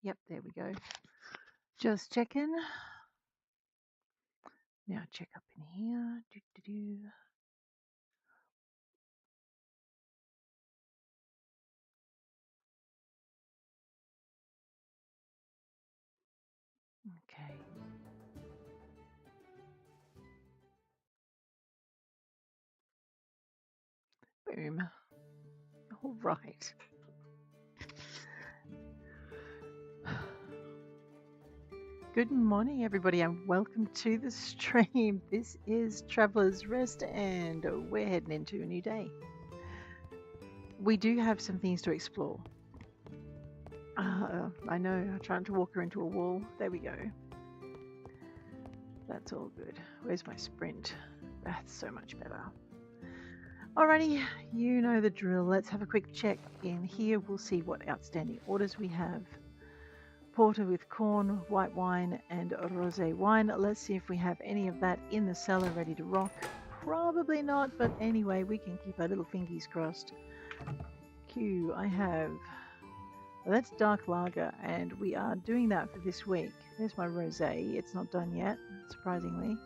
Yep, there we go. Just checking. Now check up in here. Okay. Boom. All right. Good morning, everybody, and welcome to the stream. This is Traveler's Rest, and we're heading into a new day. We do have some things to explore. I know, I'm trying to walk her into a wall. There we go. That's all good. Where's my sprint? That's so much better. Alrighty, you know the drill. Let's have a quick check in here. We'll see what outstanding orders we have. Porter with corn, white wine, and rosé wine. Let's see if we have any of that in the cellar ready to rock. Probably not, but anyway, we can keep our little fingies crossed. Q, I have... Well, that's dark lager, and we are doing that for this week. There's my rosé. It's not done yet, surprisingly.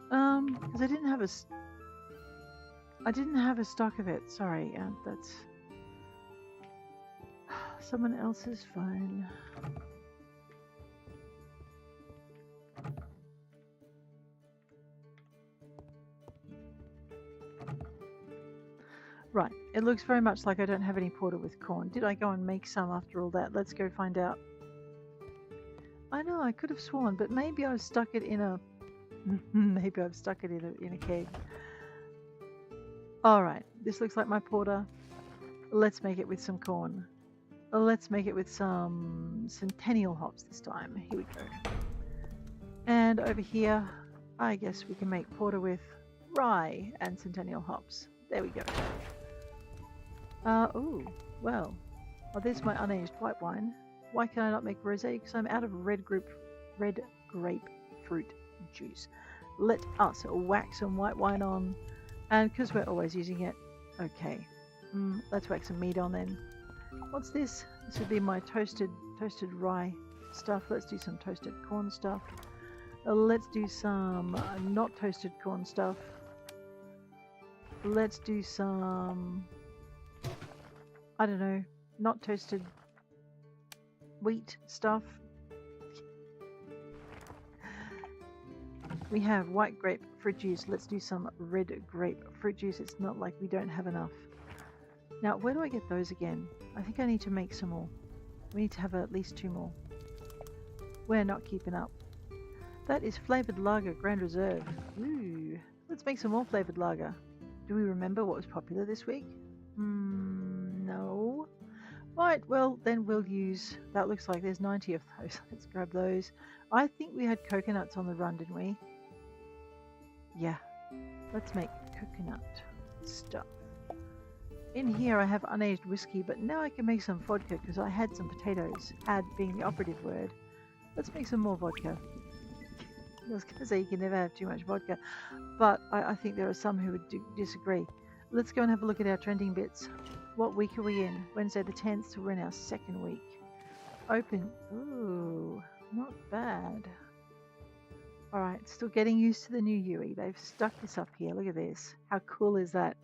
Because I didn't have a stock of it. Sorry, that's someone else's phone. Right, it looks very much like I don't have any porter with corn. Did I go and make some after all that? Let's go find out. I know, I could have sworn, but maybe I've stuck it in a... maybe I've stuck it in a keg. Alright, this looks like my porter. Let's make it with some corn. Let's make it with some centennial hops this time. Here we go. And over here, I guess we can make porter with rye and centennial hops. There we go. Oh, well. Oh, there's my unaged white wine. Why can I not make rosé? Because I'm out of red grapefruit juice. Let us whack some white wine on. And because we're always using it, okay. Let's whack some meat on then. What's this? This would be my toasted rye stuff. Let's do some toasted corn stuff. Let's do some not toasted corn stuff. Let's do some, I don't know, not toasted wheat stuff. We have white grapefruit juice. Let's do some red grapefruit juice. It's not like we don't have enough. Now, where do I get those again? I think I need to make some more. We need to have at least 2 more. We're not keeping up. That is flavored lager, Grand Reserve. Ooh, let's make some more flavored lager. Do we remember what was popular this week? No. Right, well, then we'll use... That looks like there's 90 of those. Let's grab those. I think we had coconuts on the run, didn't we? Yeah. Let's make coconut stuff. In here I have unaged whiskey, but now I can make some vodka because I had some potatoes. Add being the operative word. Let's make some more vodka. I was going to say you can never have too much vodka, but I think there are some who would disagree. Let's go and have a look at our trending bits. What week are we in? Wednesday the 10th, so we're in our 2nd week. Open. Ooh, not bad. Alright, still getting used to the new UE. They've stuck this up here. Look at this. How cool is that?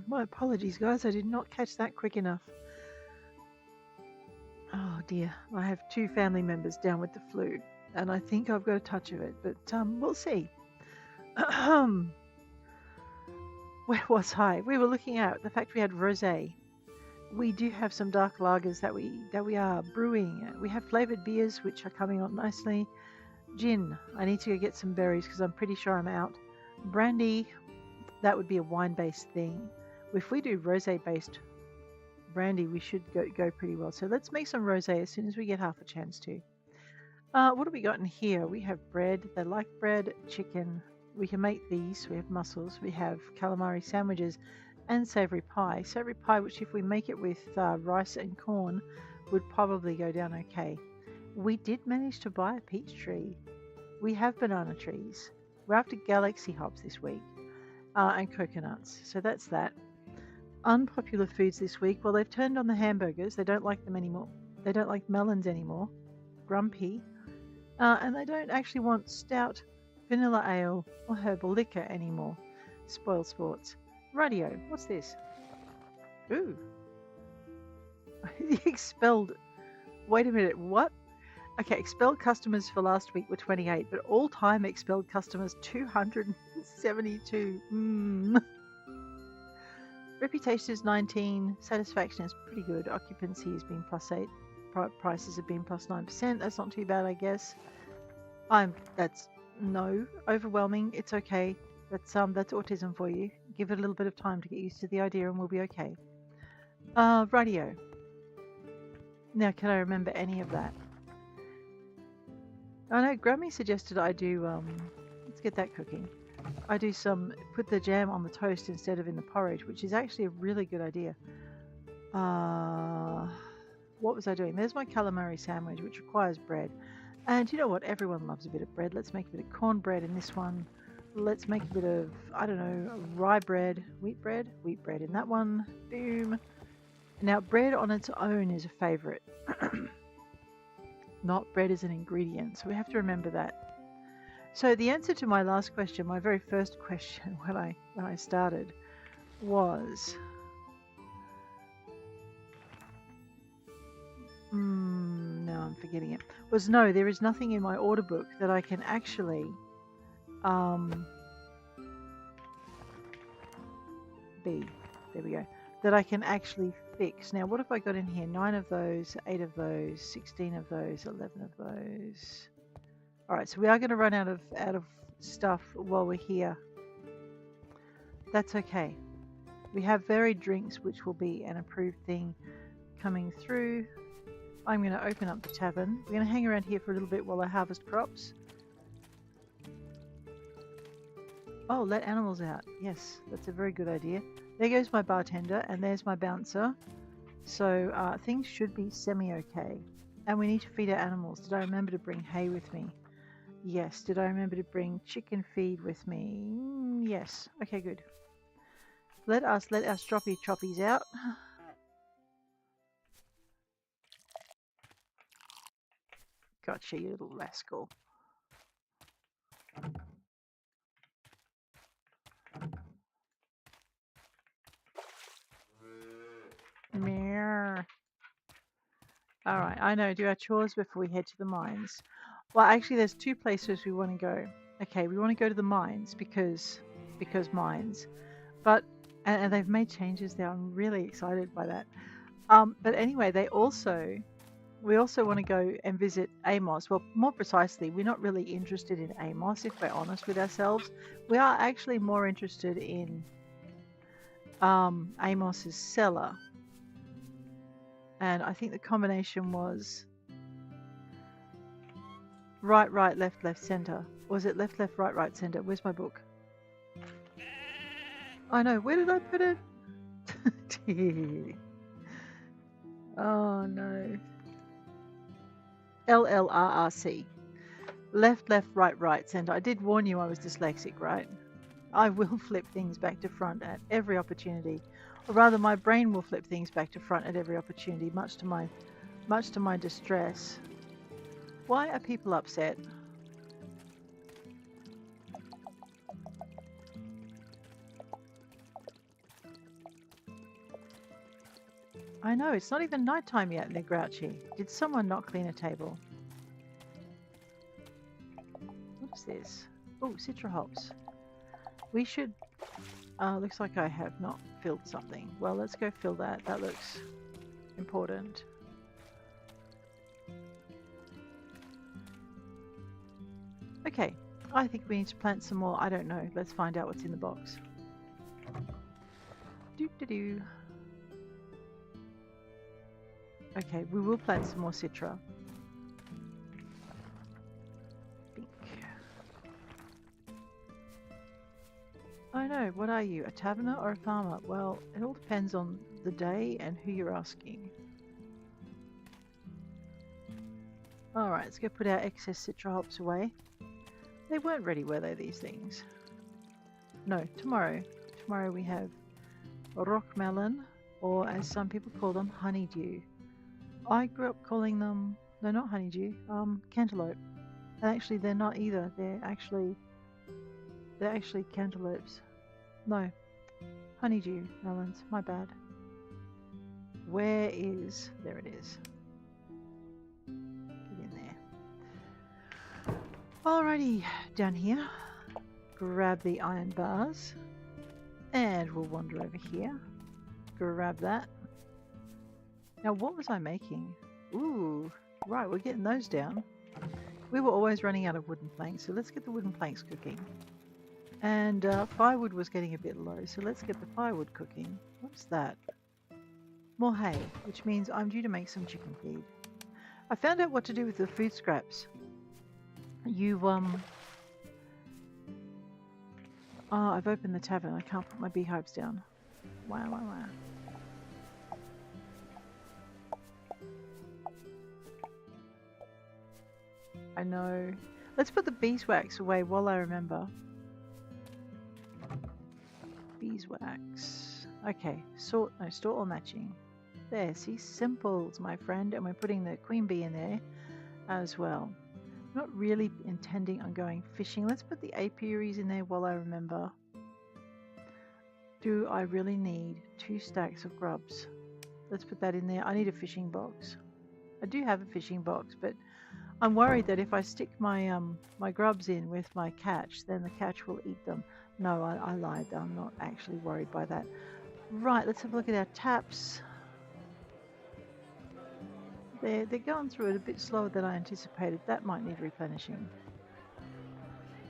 My apologies, guys. I did not catch that quick enough. Oh dear. I have 2 family members down with the flu, and I think I've got a touch of it, but we'll see. Where was I? We were looking at the fact we had rosé. We do have some dark lagers that we are brewing. We have flavored beers which are coming on nicely. Gin. I need to go get some berries because I'm pretty sure I'm out. Brandy. That would be a wine-based thing. If we do rosé-based brandy, we should go pretty well. So let's make some rosé as soon as we get half a chance to. What have we got in here? We have bread. They like bread, chicken. We can make these. We have mussels. We have calamari sandwiches and savory pie. Savory pie, which if we make it with rice and corn, would probably go down okay. We did manage to buy a peach tree. We have banana trees. We're after galaxy hops this week and coconuts. So that's that. Unpopular foods this week. Well, they've turned on the hamburgers. They don't like them anymore. They don't like melons anymore. Grumpy. And they don't actually want stout, vanilla ale, or herbal liquor anymore. Spoiled sports. Radio. What's this? Ooh. Expelled. Wait a minute. What? Okay, expelled customers for last week were 28, but all-time expelled customers 272. Reputation is 19. Satisfaction is pretty good. Occupancy has been +8. Prices have been +9%. That's not too bad, I guess. That's no overwhelming. It's okay. That's autism for you. Give it a little bit of time to get used to the idea, and we'll be okay. Radio. Now, can I remember any of that? I know Grammy suggested I do. Let's get that cooking. I do put the jam on the toast instead of in the porridge, which is actually a really good idea. What was I doing? There's my calamari sandwich, which requires bread. And you know what? Everyone loves a bit of bread. Let's make a bit of cornbread in this one. Let's make a bit of, I don't know, rye bread, wheat bread in that one. Boom. Now, bread on its own is a favorite. Not bread as an ingredient. So we have to remember that. So the answer to my last question, my very first question when I started, was no, I'm forgetting it. Was no, there is nothing in my order book that I can actually there we go, that I can actually fix. Now what have I got in here? 9 of those, 8 of those, 16 of those, 11 of those. Alright, so we are going to run out of stuff while we're here. That's okay. We have varied drinks, which will be an approved thing coming through. I'm going to open up the tavern. We're going to hang around here for a little bit while I harvest crops. Oh, let animals out. Yes, that's a very good idea. There goes my bartender, and there's my bouncer. So things should be semi-okay. And we need to feed our animals. Did I remember to bring hay with me? Yes. Did I remember to bring chicken feed with me? Yes. Okay, good. Let our stroppy choppies out. Gotcha, you little rascal. Meow. Alright, I know, do our chores before we head to the mines. Well, actually, there's 2 places we want to go. Okay, we want to go to the mines because mines. But, and they've made changes there. I'm really excited by that. But anyway, we also want to go and visit Amos. Well, more precisely, we're not really interested in Amos, if we're honest with ourselves. We are actually more interested in Amos's cellar. And I think the combination was right, left, center. Or was it left, right, center? Where's my book? I know. Where did I put it? Oh no. LLRRC. Left, right, center. I did warn you I was dyslexic, right? I will flip things back to front at every opportunity. Or rather, my brain will flip things back to front at every opportunity, much to my distress. Why are people upset? I know, it's not even nighttime yet and they're grouchy. Did someone not clean a table? What's this? Oh, citra hops. We should... looks like I have not filled something. Well, let's go fill that. That looks important. Okay, I think we need to plant some more. I don't know. Let's find out what's in the box. Doo-doo-doo. Okay, we will plant some more citra. Bink. I know, what are you, a taverner or a farmer? Well, it all depends on the day and who you're asking. Alright, let's go put our excess citra hops away. They weren't ready, were they, these things? No, tomorrow. Tomorrow we have rock melon, or as some people call them, honeydew. I grew up calling them, no, not honeydew, cantaloupe. And actually they're not either, they're actually cantaloupes. No, honeydew melons, my bad. Where is, there it is. Get in there. Alrighty, down here, grab the iron bars, and we'll wander over here, grab that. Now what was I making? Ooh, right, we're getting those down. We were always running out of wooden planks, so let's get the wooden planks cooking. And firewood was getting a bit low, so let's get the firewood cooking. What's that? More hay, which means I'm due to make some chicken feed. I found out what to do with the food scraps. You, oh, I've opened the tavern. I can't put my beehives down. Wow. I know. Let's put the beeswax away while I remember. Beeswax. Okay, store all matching. There, see, simples, my friend, and we're putting the queen bee in there as well. Not really intending on going fishing. Let's put the apiaries in there while I remember. Do I really need 2 stacks of grubs? Let's put that in there. I need a fishing box. I do have a fishing box, but I'm worried that if I stick my my grubs in with my catch, then the catch will eat them. No, I lied. I'm not actually worried by that. Right, let's have a look at our taps. They're going through it a bit slower than I anticipated. That might need replenishing.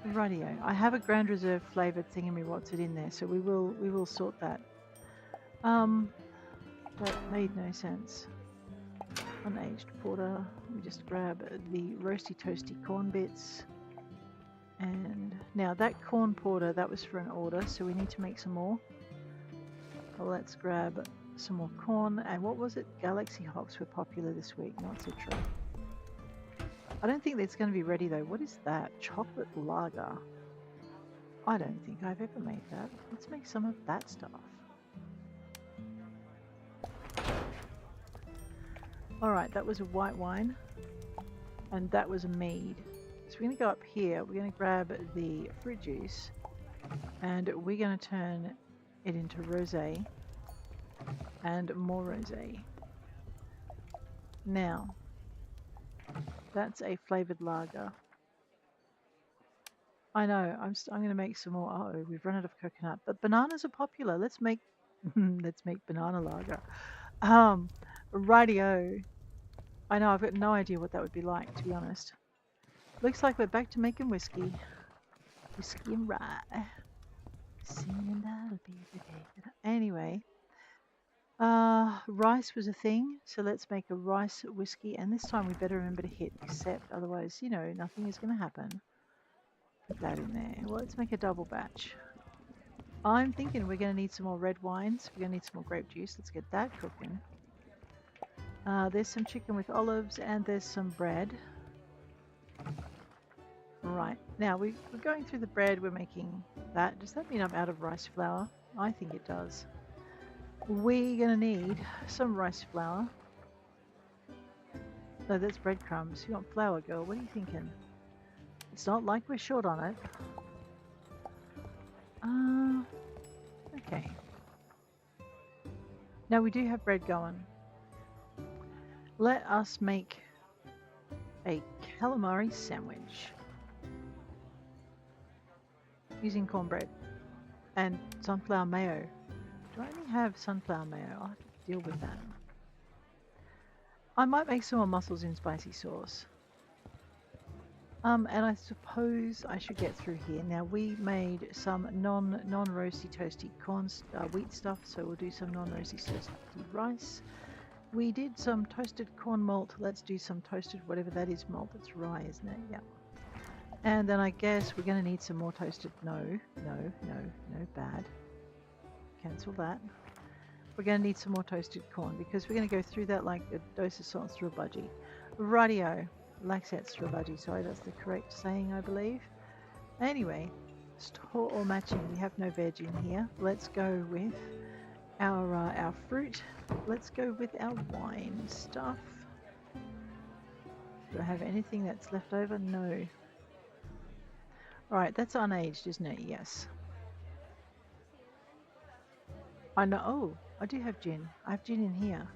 Rightio. I have a Grand Reserve flavoured thingamywhat's-it in there, so we will sort that. That made no sense. Unaged porter. Let me just grab the roasty toasty corn bits. And now that corn porter, that was for an order, so we need to make some more. Well, let's grab some more corn. And what was it? Galaxy hops were popular this week, not citra. I don't think it's going to be ready though. What is that? Chocolate lager. I don't think I've ever made that. Let's make some of that stuff. Alright, that was a white wine. And that was a mead. So we're going to go up here. We're going to grab the fruit juice. And we're going to turn it into rosé. And more rosé. Now, that's a flavoured lager. I know, I'm going to make some more. Uh oh, we've run out of coconut. But bananas are popular. Let's make banana lager. Rightio. I know, I've got no idea what that would be like, to be honest. Looks like we're back to making whiskey. Whiskey and rye. Singing that'll be the day. Anyway. Rice was a thing, so let's make a rice whiskey, and this time we better remember to hit accept, otherwise, you know, nothing is going to happen. Put that in there. Well, let's make a double batch. I'm thinking we're going to need some more red wines. We're going to need some more grape juice. Let's get that cooking. There's some chicken with olives, and there's some bread. Right, now we're going through the bread, we're making that. Does that mean I'm out of rice flour? I think it does. We're going to need some rice flour. No, that's breadcrumbs. You want flour, girl? What are you thinking? It's not like we're short on it. Okay. Now we do have bread going. Let us make a calamari sandwich. Using cornbread and sunflower mayo. Do I only have sunflower mayo? I'll have to deal with that. I might make some more mussels in spicy sauce. And I suppose I should get through here. Now we made some non-roasty toasty corn wheat stuff, so we'll do some non-roasty toasty rice. We did some toasted corn malt. Let's do some toasted whatever that is malt. It's rye, isn't it? Yeah. And then I guess we're going to need some more toasted. No, bad. Cancel that. We're going to need some more toasted corn because we're going to go through that like a dose of salt through a budgie. Radio. Laxats through a budgie. Sorry, that's the correct saying, I believe. Anyway, store all matching. We have no veg in here. Let's go with our fruit. Let's go with our wine stuff. Do I have anything that's left over? No. Alright, that's unaged, isn't it? Yes. I know. Oh, I do have gin. I have gin in here.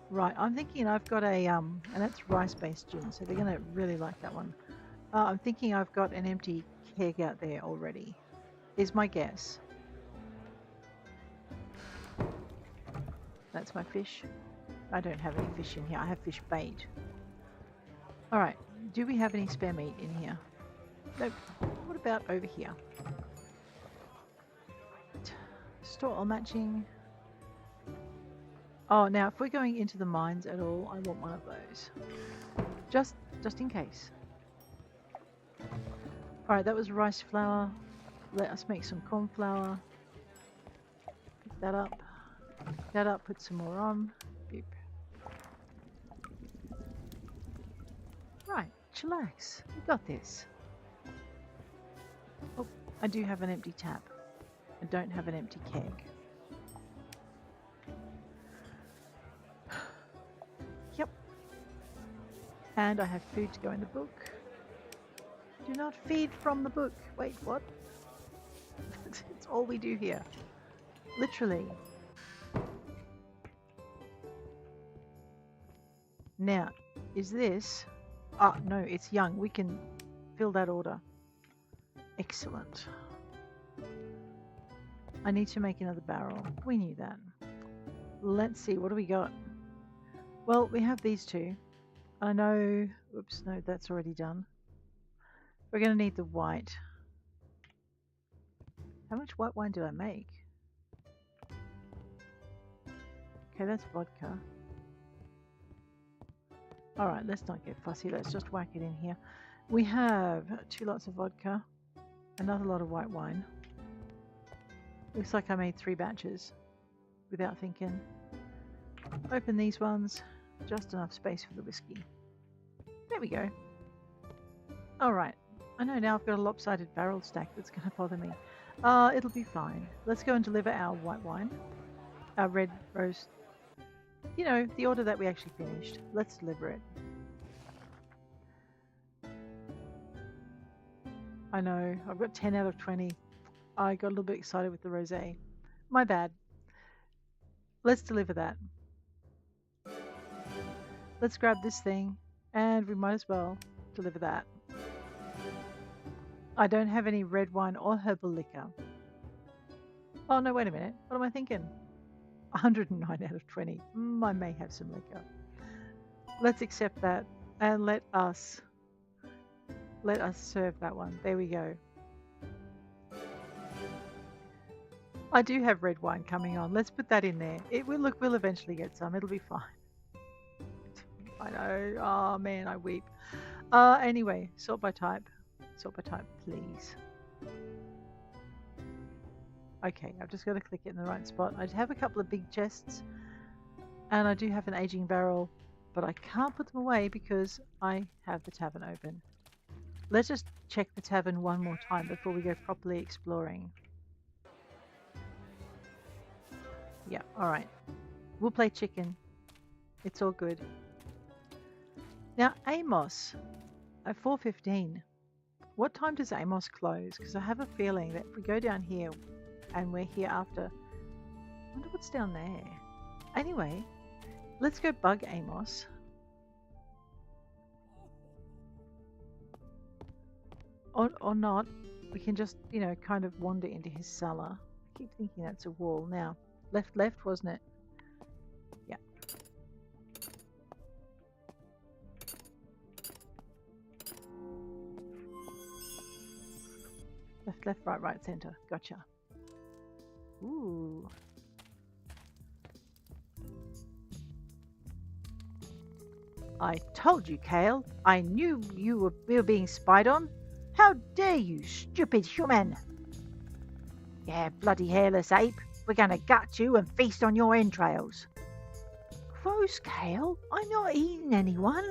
Right, I'm thinking I've got a, and that's rice-based gin, so they're going to really like that one. I'm thinking I've got an empty keg out there already, is my guess. That's my fish. I don't have any fish in here. I have fish bait. Alright, do we have any spare meat in here? Nope. What about over here? Store all matching. Oh, now if we're going into the mines at all, I want one of those. Just in case. Alright, that was rice flour. Let us make some corn flour. Pick that up. Pick that up, put some more on. Beep. Right, chillax. We got this. Oh, I do have an empty tap. I don't have an empty keg. Yep. And I have food to go in the book. Do not feed from the book. Wait, what? It's all we do here. Literally. Now, is this... Ah, no, it's young. We can fill that order. Excellent. I need to make another barrel. We knew that. Let's see, what do we got? Well, we have these two. I know... Oops, no, that's already done. We're going to need the white. How much white wine did I make? Okay, that's vodka. Alright, let's not get fussy. Let's just whack it in here. We have 2 lots of vodka. Another lot of white wine. Looks like I made 3 batches without thinking. Open these ones. Just enough space for the whiskey. There we go. Alright. I know now I've got a lopsided barrel stack that's going to bother me. It'll be fine. Let's go and deliver our white wine. Our red rose. You know, the order that we actually finished. Let's deliver it. I know. I've got 10 out of 20. I got a little bit excited with the rosé. My bad. Let's deliver that. Let's grab this thing, and we might as well deliver that. I don't have any red wine or herbal liquor. Oh, no, wait a minute. What am I thinking? 109 out of 20. I may have some liquor. Let's accept that, and let us serve that one. There we go. I do have red wine coming on. Let's put that in there. It will look. We'll eventually get some. It'll be fine. I know. Oh man, I weep. Anyway, sort by type. Sort by type, please. Okay, I've just got to click it in the right spot. I have a couple of big chests, and I do have an aging barrel, but I can't put them away because I have the tavern open. Let's just check the tavern one more time before we go properly exploring. Yeah, alright. We'll play chicken. It's all good. Now, Amos, at 4:15. What time does Amos close? Because I have a feeling that if we go down here and we're here after... I wonder what's down there. Anyway, let's go bug Amos. Or not. We can just, you know, kind of wander into his cellar. I keep thinking that's a wall. Now, left, wasn't it? Yeah. Left, right, center. Gotcha. Ooh. I told you, Kale. I knew we were being spied on. How dare you, stupid human! Yeah, bloody hairless ape. We're going to gut you and feast on your entrails. Gross, Kale. I'm not eating anyone.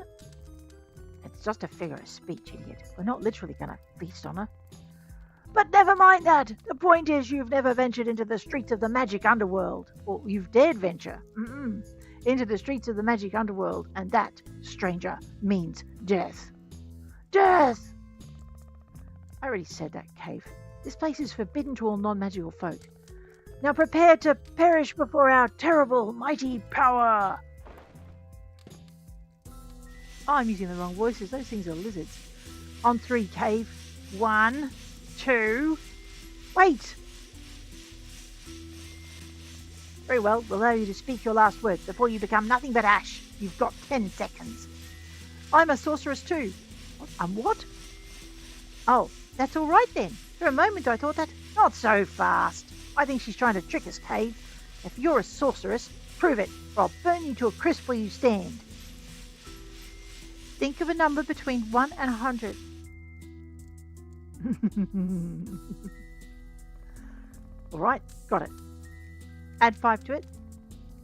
It's just a figure of speech, idiot. We're not literally going to feast on her. But never mind that. The point is you've never ventured into the streets of the magic underworld. Or you've dared venture. Into the streets of the magic underworld. And that, stranger, means death. Death! I already said that, Cave. This place is forbidden to all non-magical folk. Now prepare to perish before our terrible, mighty power. Oh, I'm using the wrong voices. Those things are lizards. On 3, Cave. 1, 2... Wait! Very well, we'll allow you to speak your last words before you become nothing but ash. You've got 10 seconds. I'm a sorceress too. What? Oh, that's all right then. For a moment I thought that... Not so fast. I think she's trying to trick us, Cave. If you're a sorceress, prove it, or I'll burn you to a crisp where you stand. Think of a number between 1 and 100. Alright, got it. Add 5 to it.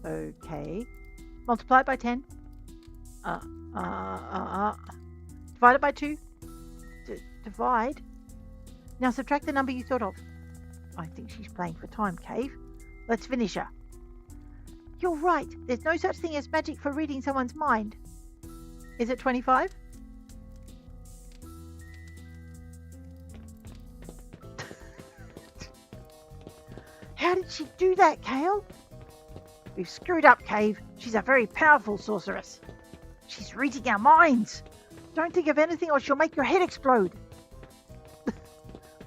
Okay. Multiply it by 10. Divide it by 2. Divide. Now subtract the number you thought of. I think she's playing for time, Cave. Let's finish her. You're right. There's no such thing as magic for reading someone's mind. Is it 25? How did she do that, Kale? We've screwed up, Cave. She's a very powerful sorceress. She's reading our minds. Don't think of anything or she'll make your head explode.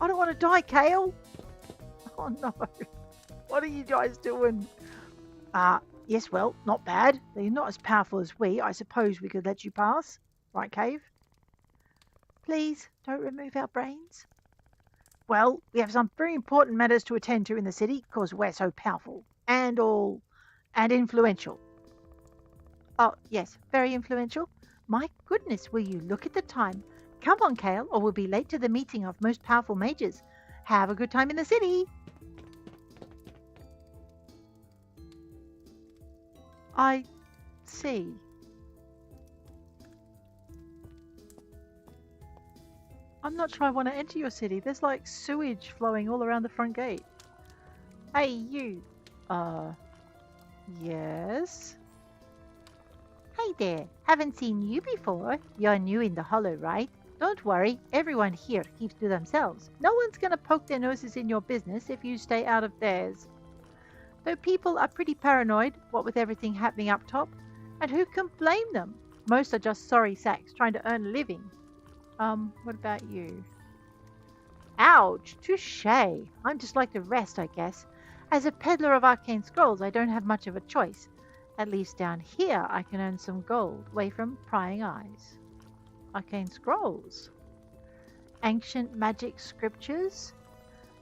I don't want to die, Kale. Oh no. What are you guys doing? Yes, well, not bad. They're not as powerful as we. I suppose we could let you pass. Right, Cave? Please, don't remove our brains. Well, we have some very important matters to attend to in the city because we're so powerful and influential. Oh, yes, very influential. My goodness, will you look at the time? Come on, Kale, or we'll be late to the meeting of most powerful mages. Have a good time in the city. I see. I'm not sure I want to enter your city. There's like sewage flowing all around the front gate. Hey, you. Yes? Hey there. Haven't seen you before. You're new in the Hollow, right? Don't worry. Everyone here keeps to themselves. No one's going to poke their noses in your business if you stay out of theirs. Though people are pretty paranoid, what with everything happening up top. And who can blame them? Most are just sorry sacks trying to earn a living. What about you? Ouch! Touché! I'm just like the rest, I guess. As a peddler of arcane scrolls, I don't have much of a choice. At least down here, I can earn some gold, away from prying eyes. Arcane scrolls? Ancient magic scriptures?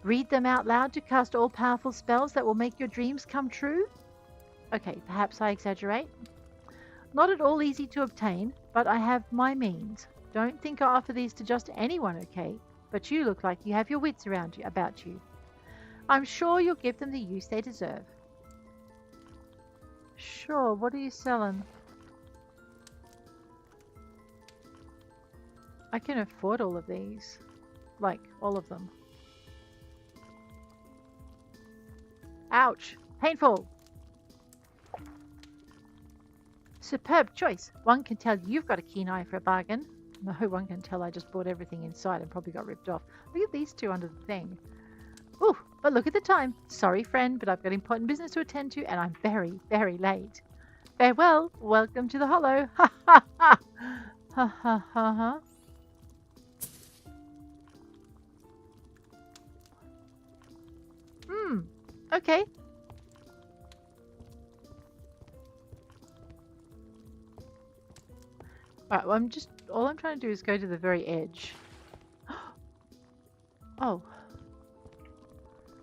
Read them out loud to cast all-powerful spells that will make your dreams come true? Okay, perhaps I exaggerate. Not at all easy to obtain, but I have my means. Don't think I offer these to just anyone, okay? But you look like you have your wits about you. I'm sure you'll give them the use they deserve. Sure, what are you selling? I can afford all of these. Like, all of them. Ouch! Painful! Superb choice. One can tell you've got a keen eye for a bargain. No one can tell I just bought everything inside and probably got ripped off. Look at these two under the thing. Ooh, but look at the time. Sorry, friend, but I've got important business to attend to and I'm very, very late. Farewell. Welcome to the Hollow. Ha ha ha. Ha ha ha ha. Okay. Alright, well all I'm trying to do is go to the very edge. Oh.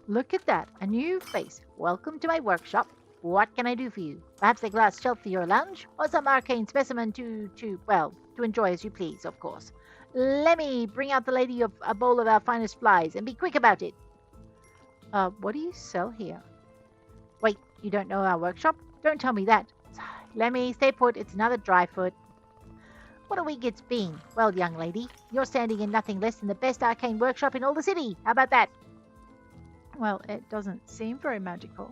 Look at that, a new face. Welcome to my workshop. What can I do for you? Perhaps a glass shelf for your lounge, or some arcane specimen to enjoy as you please, of course. Let me bring out the lady of a bowl of our finest flies, and be quick about it. What do you sell here? Wait, you don't know our workshop? Don't tell me that. Let me stay put. It's another dryfoot. What a week it's been. Well, young lady, you're standing in nothing less than the best arcane workshop in all the city. How about that? Well, it doesn't seem very magical.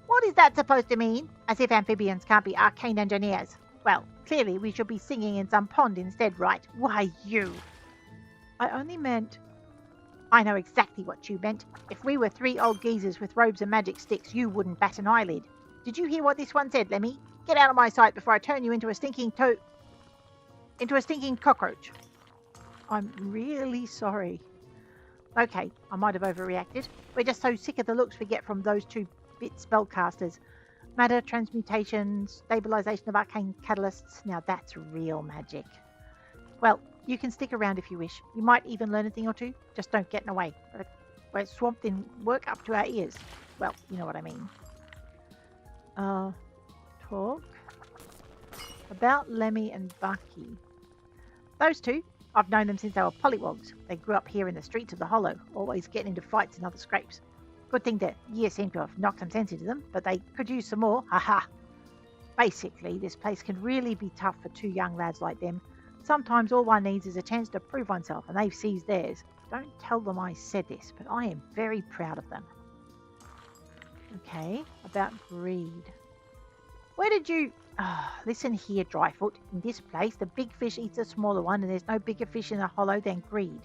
What is that supposed to mean? As if amphibians can't be arcane engineers. Well, clearly we should be singing in some pond instead, right? Why, you! I only meant... I know exactly what you meant. If we were 3 old geezers with robes and magic sticks, you wouldn't bat an eyelid. Did you hear what this one said, Lemmy? Get out of my sight before I turn you into a stinking cockroach. I'm really sorry. Okay, I might have overreacted. We're just so sick of the looks we get from those 2-bit spellcasters. Matter transmutation, stabilization of arcane catalysts. Now that's real magic. Well, you can stick around if you wish. You might even learn a thing or two. Just don't get in the way. We're swamped in work up to our ears. Well, you know what I mean. Talk about Lemmy and Bucky. Those two, I've known them since they were pollywogs. They grew up here in the streets of the Hollow, always getting into fights and other scrapes. Good thing the year seemed to have knocked some sense into them, but they could use some more. Haha. Basically, this place can really be tough for 2 young lads like them. Sometimes all one needs is a chance to prove oneself, and they've seized theirs. Don't tell them I said this, but I am very proud of them. Okay, about greed. Where did you... listen here, Dryfoot. In this place, the big fish eats the smaller one, and there's no bigger fish in the Hollow than greed.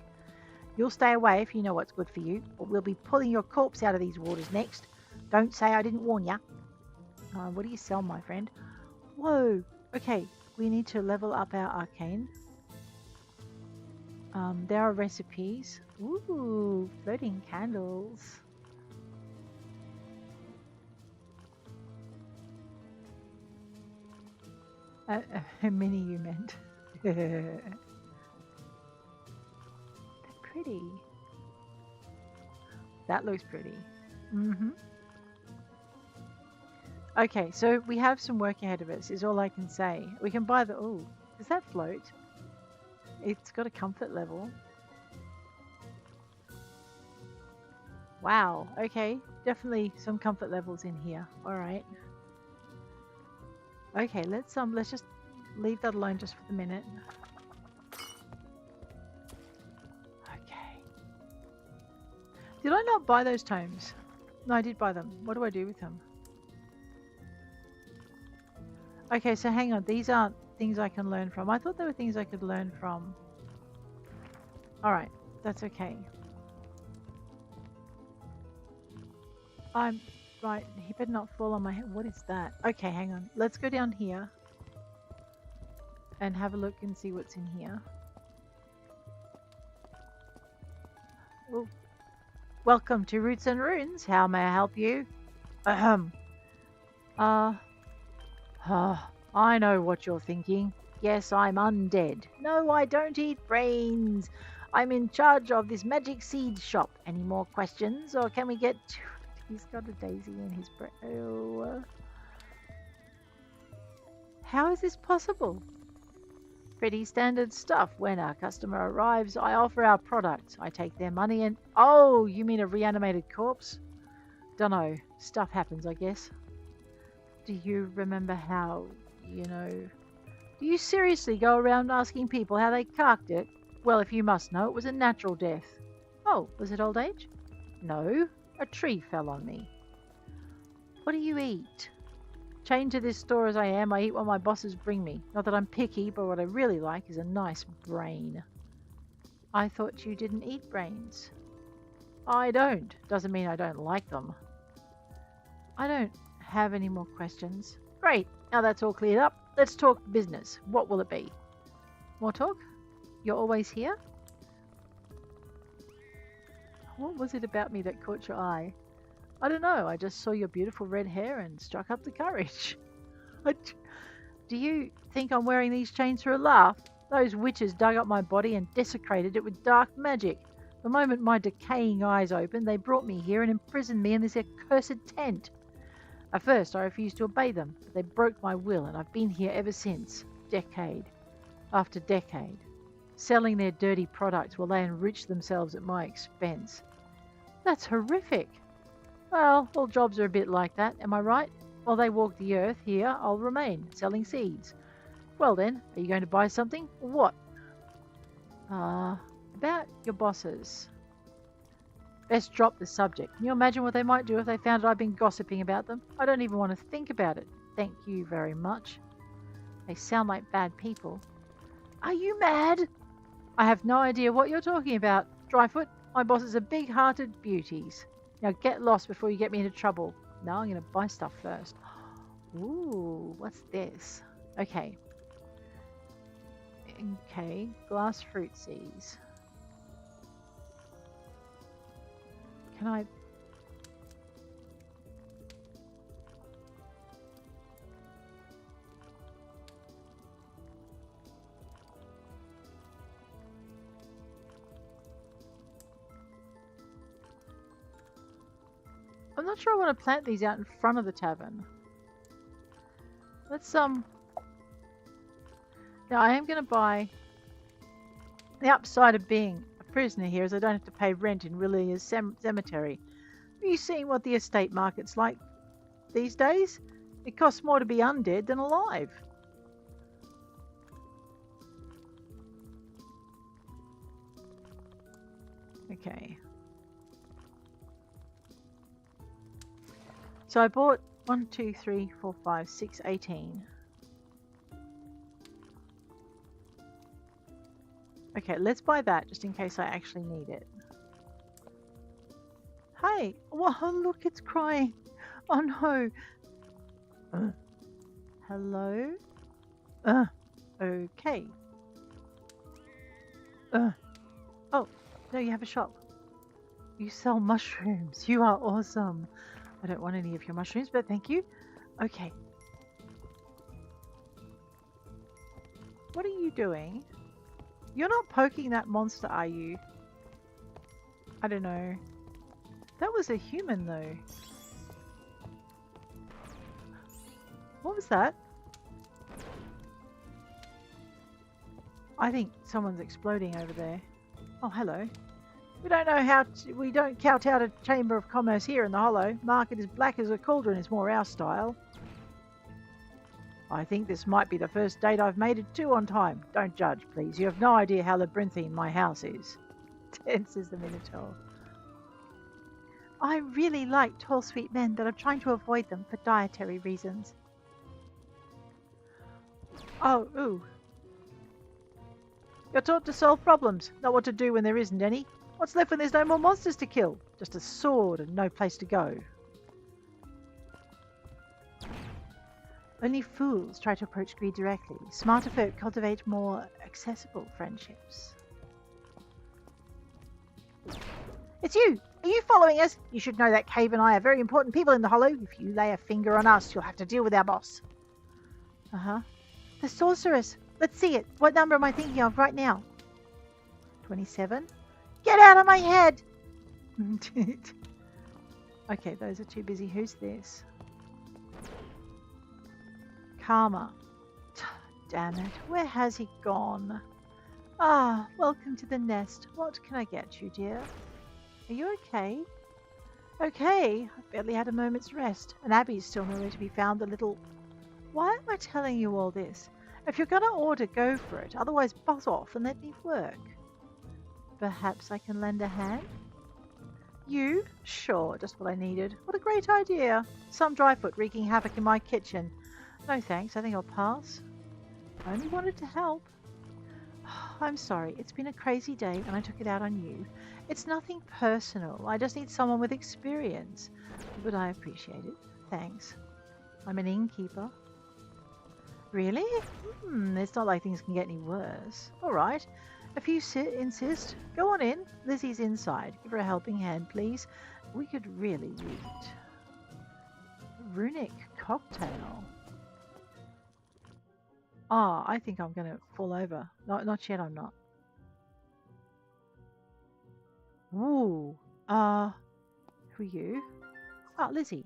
You'll stay away if you know what's good for you, or we'll be pulling your corpse out of these waters next. Don't say I didn't warn ya. What do you sell, my friend? Whoa, okay, we need to level up our arcane. There are recipes. Ooh, floating candles. Mini you meant. They're pretty. That looks pretty. Okay, so we have some work ahead of us, is all I can say. We can buy the... Oh, does that float? It's got a comfort level. Wow, okay. Definitely some comfort levels in here. Alright. Okay, let's just leave that alone just for the minute. Okay. Did I not buy those tomes? No, I did buy them. What do I do with them? Okay, so hang on. These aren't things I can learn from. I thought they were things I could learn from. Alright, that's okay. Right, he better not fall on my head. What is that? Okay, hang on. Let's go down here and have a look and see what's in here. Oh. Welcome to Roots and Runes. How may I help you? I know what you're thinking. Yes, I'm undead. No, I don't eat brains. I'm in charge of this magic seed shop. Any more questions, or can we get to... He's got a daisy in his brain. Oh. How is this possible? Pretty standard stuff. When our customer arrives, I offer our products. I take their money and... Oh, you mean a reanimated corpse? Dunno. Stuff happens, I guess. Do you remember how, do you seriously go around asking people how they carked it? Well, if you must know, it was a natural death. Oh, was it old age? No. A tree fell on me. What do you eat? Chained to this store as I am, I eat what my bosses bring me. Not that I'm picky, but what I really like is a nice brain. I thought you didn't eat brains. I don't. Doesn't mean I don't like them. I don't have any more questions. Great. Now that's all cleared up. Let's talk business. What will it be? More talk? You're always here? What was it about me that caught your eye? I don't know. I just saw your beautiful red hair and struck up the courage. Do you think I'm wearing these chains for a laugh? Those witches dug up my body and desecrated it with dark magic. The moment my decaying eyes opened, they brought me here and imprisoned me in this accursed tent. At first, I refused to obey them, but they broke my will, and I've been here ever since, decade after decade, selling their dirty products while they enrich themselves at my expense. That's horrific. Well, all jobs are a bit like that, am I right? While they walk the earth, here I'll remain, selling seeds. Well then, are you going to buy something, or what? About your bosses. Best drop the subject. Can you imagine what they might do if they found out I've been gossiping about them? I don't even want to think about it. Thank you very much. They sound like bad people. Are you mad? I have no idea what you're talking about. Dryfoot, my bosses are big-hearted beauties. Now get lost before you get me into trouble. Now I'm going to buy stuff first. Ooh, what's this? Okay. Okay, glass fruit seeds. Can I... I'm not sure I want to plant these out in front of the tavern. Let's, Now I am going to buy... The upside of being a prisoner here is I don't have to pay rent in Rilia's cemetery. Have you seen what the estate market's like these days? It costs more to be undead than alive. Okay. So I bought 1, 2, 3, 4, 5, 6, 18. Okay, let's buy that just in case I actually need it. Hey! Oh, look, it's crying. Oh no. Hello? Okay. Oh, no, you have a shop. You sell mushrooms. You are awesome. I don't want any of your mushrooms, but thank you. Okay. What are you doing? You're not poking that monster, are you? I don't know. That was a human, though. What was that? I think someone's exploding over there. Oh, hello. We don't know how we don't count out a chamber of commerce here in the Hollow. Market is black as a cauldron is more our style. I think this might be the first date I've made it to on time. Don't judge, please. You have no idea how labyrinthine my house is. Tense is the Minotaur. I really like tall, sweet men, but I'm trying to avoid them for dietary reasons. Oh, ooh. You're taught to solve problems, not what to do when there isn't any. What's left when there's no more monsters to kill? Just a sword and no place to go. Only fools try to approach greed directly. Smarter folk cultivate more accessible friendships. It's you! Are you following us? You should know that Cave and I are very important people in the Hollow. If you lay a finger on us, you'll have to deal with our boss. Uh-huh. The sorceress! Let's see it. What number am I thinking of right now? 27? Get out of my head! Okay, those are too busy. Who's this? Karma. Damn it. Where has he gone? Ah, welcome to the nest. What can I get you, dear? Are you okay? Okay. I've barely had a moment's rest. And Abby's still nowhere to be found. The little... Why am I telling you all this? If you're going to order, go for it. Otherwise, buzz off and let me work. Perhaps I can lend a hand? You? Sure, just what I needed. What a great idea. Some dryfoot wreaking havoc in my kitchen. No thanks, I think I'll pass. I only wanted to help. I'm sorry, it's been a crazy day and I took it out on you. It's nothing personal, I just need someone with experience. But I appreciate it. Thanks. I'm an innkeeper. Really? It's not like things can get any worse. Alright, if you insist, go on in. Lizzie's inside. Give her a helping hand, please. We could really use it. Runic cocktail. Ah, I think I'm going to fall over. No, not yet, I'm not. Ooh. Who are you? Ah, Lizzie.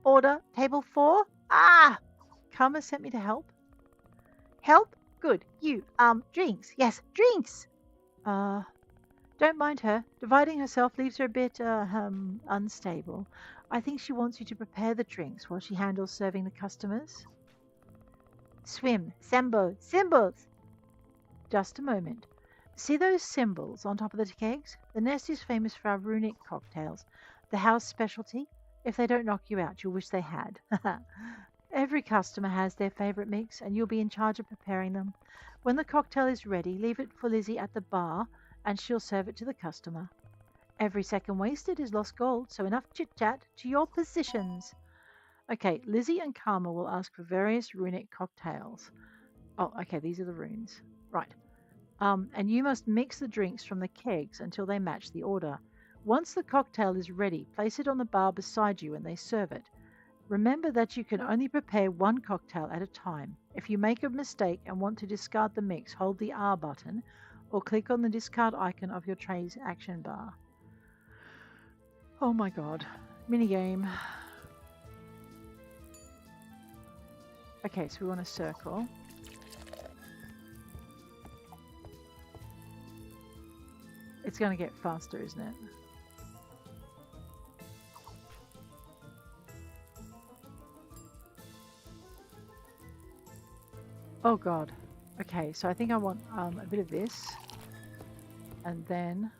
Order table 4. Ah! Karma sent me to help. Help? Good. You, drinks. Yes, drinks! Don't mind her. Dividing herself leaves her a bit, unstable. I think she wants you to prepare the drinks while she handles serving the customers. Swim. Symbols. Just a moment. See those symbols on top of the kegs? The nest is famous for our runic cocktails, the house specialty. If they don't knock you out, you'll wish they had. Every customer has their favorite mix, and you'll be in charge of preparing them. When the cocktail is ready, leave it for Lizzie at the bar, and she'll serve it to the customer. Every second wasted is lost gold, so enough chit-chat. To your positions. Okay, Lizzie and Karma will ask for various runic cocktails. Oh, okay, these are the runes. Right. And you must mix the drinks from the kegs until they match the order. Once the cocktail is ready, place it on the bar beside you and they serve it. Remember that you can only prepare one cocktail at a time. If you make a mistake and want to discard the mix, hold the R button or click on the discard icon of your tray's action bar. Oh my god. Minigame. Okay, so we want a circle. It's going to get faster, isn't it? Oh god. Okay, so I think I want a bit of this. And then...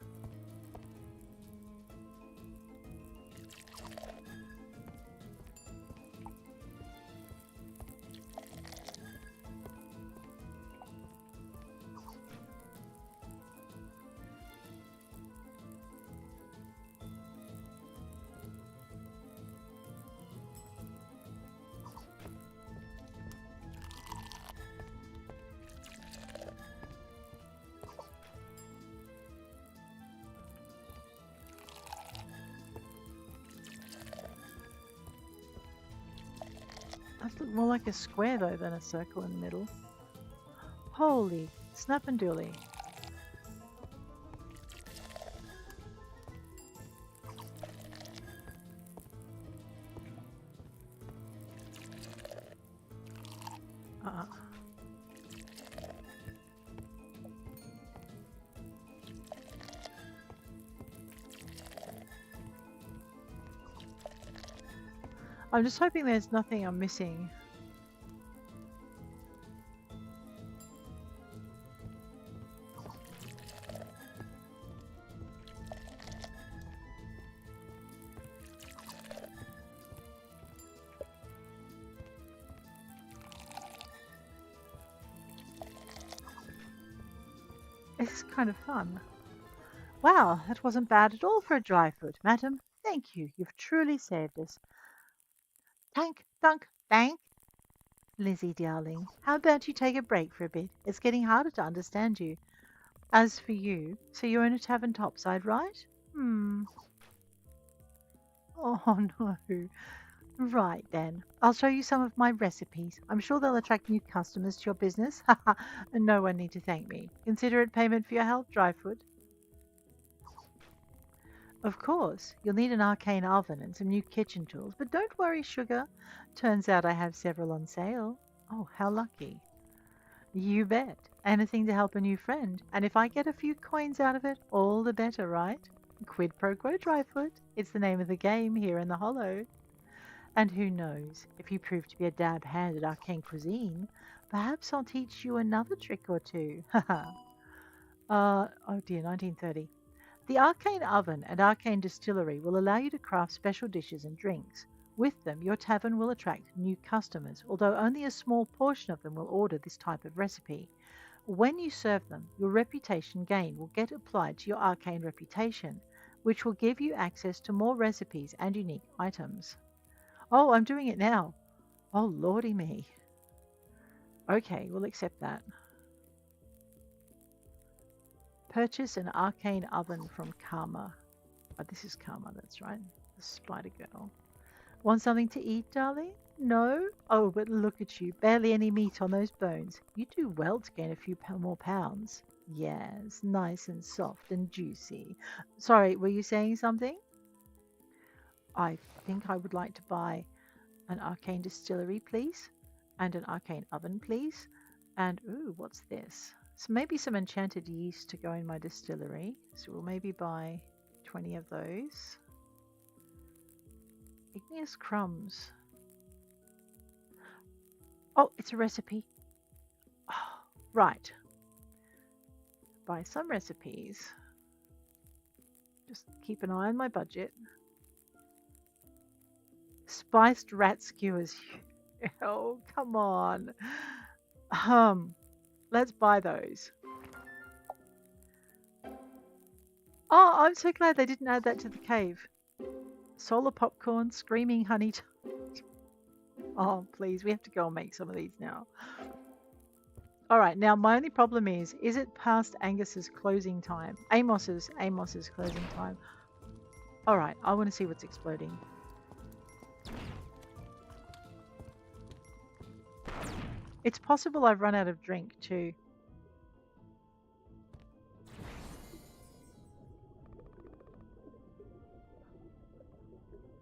That looks more like a square though than a circle in the middle. Holy snap and dooley. I'm just hoping there's nothing I'm missing. It's kind of fun. Wow, that wasn't bad at all for a dry foot, madam. Thank you. You've truly saved us. Tank, thunk, thank. Lizzie, darling, how about you take a break for a bit? It's getting harder to understand you. As for you, so you own a tavern topside, right? Oh no. Right then. I'll show you some of my recipes. I'm sure they'll attract new customers to your business. And no one need to thank me. Consider it payment for your help, Dryfoot. Of course, you'll need an arcane oven and some new kitchen tools, but don't worry, sugar. Turns out I have several on sale. Oh, how lucky. You bet. Anything to help a new friend. And if I get a few coins out of it, all the better, right? Quid pro quo, Dryfoot. It's the name of the game here in the Hollow. And who knows, if you prove to be a dab hand at arcane cuisine, perhaps I'll teach you another trick or two. Haha. Oh dear, 1930. The arcane oven and arcane distillery will allow you to craft special dishes and drinks. With them, your tavern will attract new customers, although only a small portion of them will order this type of recipe. When you serve them, your reputation gain will get applied to your arcane reputation, which will give you access to more recipes and unique items. Oh, I'm doing it now. Oh, lordy me. Okay, we'll accept that. Purchase an arcane oven from Karma. Oh, this is Karma, that's right. The spider girl. Want something to eat, darling? No? Oh, but look at you. Barely any meat on those bones. You do well to gain a few more pounds. Yes, nice and soft and juicy. Sorry, were you saying something? I think I would like to buy An arcane distillery, please. And an arcane oven, please. And, ooh, what's this? So maybe some enchanted yeast to go in my distillery. So we'll maybe buy 20 of those. Igneous crumbs. Oh, it's a recipe. Oh, right. Buy some recipes. Just keep an eye on my budget. Spiced rat skewers. Oh, come on. Let's buy those. Oh, I'm so glad they didn't add that to the cave. Solar popcorn, screaming honey. Oh, please, we have to go and make some of these now. All right, now my only problem is it past Angus's closing time? Amos's closing time. All right, I want to see what's exploding. It's possible I've run out of drink too.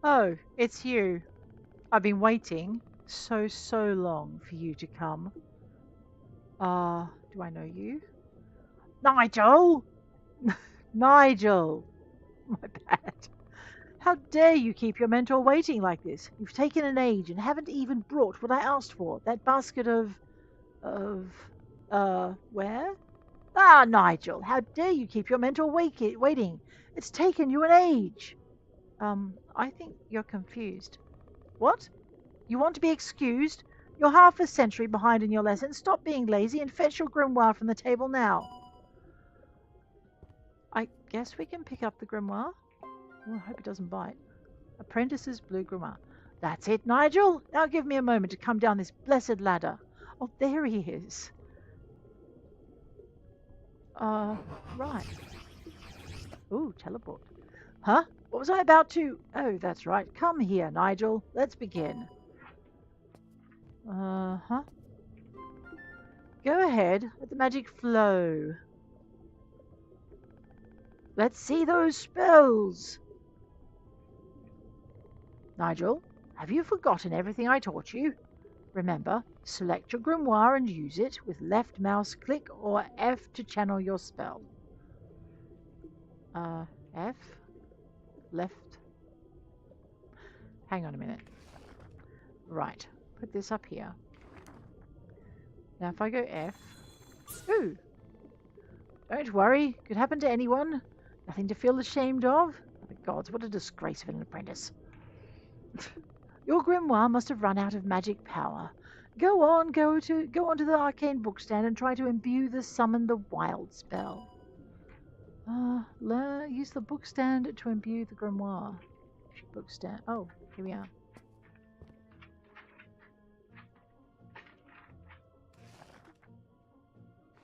Oh, it's you. I've been waiting so long for you to come. Do I know you? Nigel! Nigel! My bad. How dare you keep your mentor waiting like this? You've taken an age and haven't even brought what I asked for. That basket of... where? Ah, Nigel, how dare you keep your mentor waiting? It's taken you an age. I think you're confused. What? You want to be excused? You're half a century behind in your lesson. Stop being lazy and fetch your grimoire from the table now. I guess we can pick up the grimoire. Oh, I hope it doesn't bite. Apprentice's blue grimoire. That's it, Nigel. Now give me a moment to come down this blessed ladder. Oh, there he is. Right. Ooh, teleport. Huh? What was I about to... Oh, that's right. Come here, Nigel. Let's begin. Uh-huh. Go ahead. Let the magic flow. Let's see those spells. Nigel, have you forgotten everything I taught you? Remember, select your grimoire and use it with left mouse click or F to channel your spell. F? Left? Hang on a minute. Right, put this up here. Now if I go F... Ooh! Don't worry, could happen to anyone. Nothing to feel ashamed of. Oh my gods, what a disgrace of an apprentice. Your grimoire must have run out of magic power. Go onto the arcane bookstand and try to imbue the summon the wild spell. Use the bookstand to imbue the grimoire. Bookstand. Oh, here we are.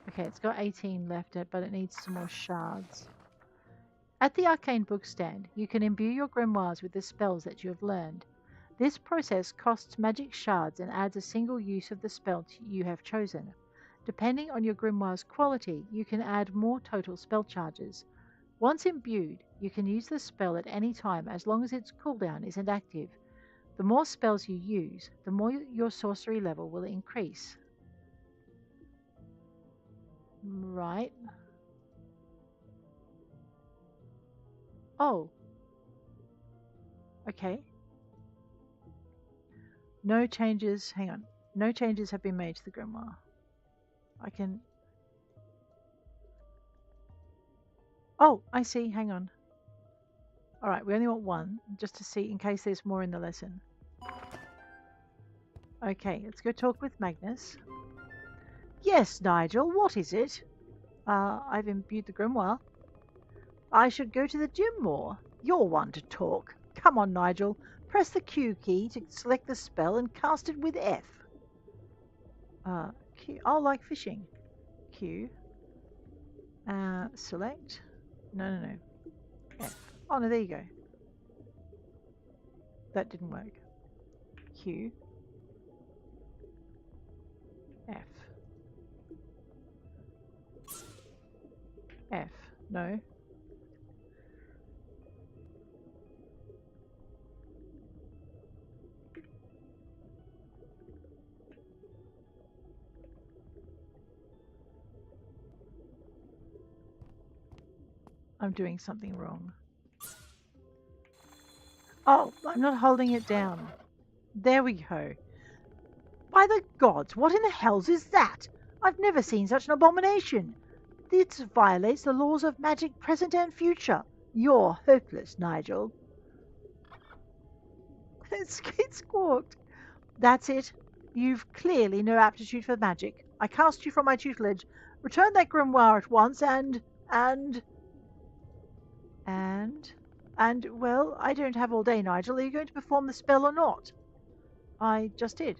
Okay, it's got 18 left, but it needs some more shards. At the arcane bookstand, you can imbue your grimoires with the spells that you have learned. This process costs magic shards and adds a single use of the spell you have chosen. Depending on your grimoire's quality, you can add more total spell charges. Once imbued, you can use the spell at any time as long as its cooldown isn't active. The more spells you use, the more your sorcery level will increase. Right. Oh. Okay. No changes, hang on. No changes have been made to the grimoire. I can... Oh, I see, hang on. Alright, we only want one, just to see in case there's more in the lesson. Okay, let's go talk with Magnus. Yes, Nigel, what is it? I've imbued the grimoire. I should go to the gym more. You're one to talk. Come on, Nigel. Press the Q key to select the spell and cast it with F. Q. Oh, like fishing. Q. Select. No. F. Oh, no, there you go. That didn't work. Q. F. F. No. I'm doing something wrong. Oh, I'm not holding it down. There we go. By the gods, what in the hells is that? I've never seen such an abomination. This violates the laws of magic present and future. You're hopeless, Nigel. It squawked. That's it. You've clearly no aptitude for magic. I cast you from my tutelage. Return that grimoire at once and. And, well, I don't have all day, Nigel. Are you going to perform the spell or not? I just did.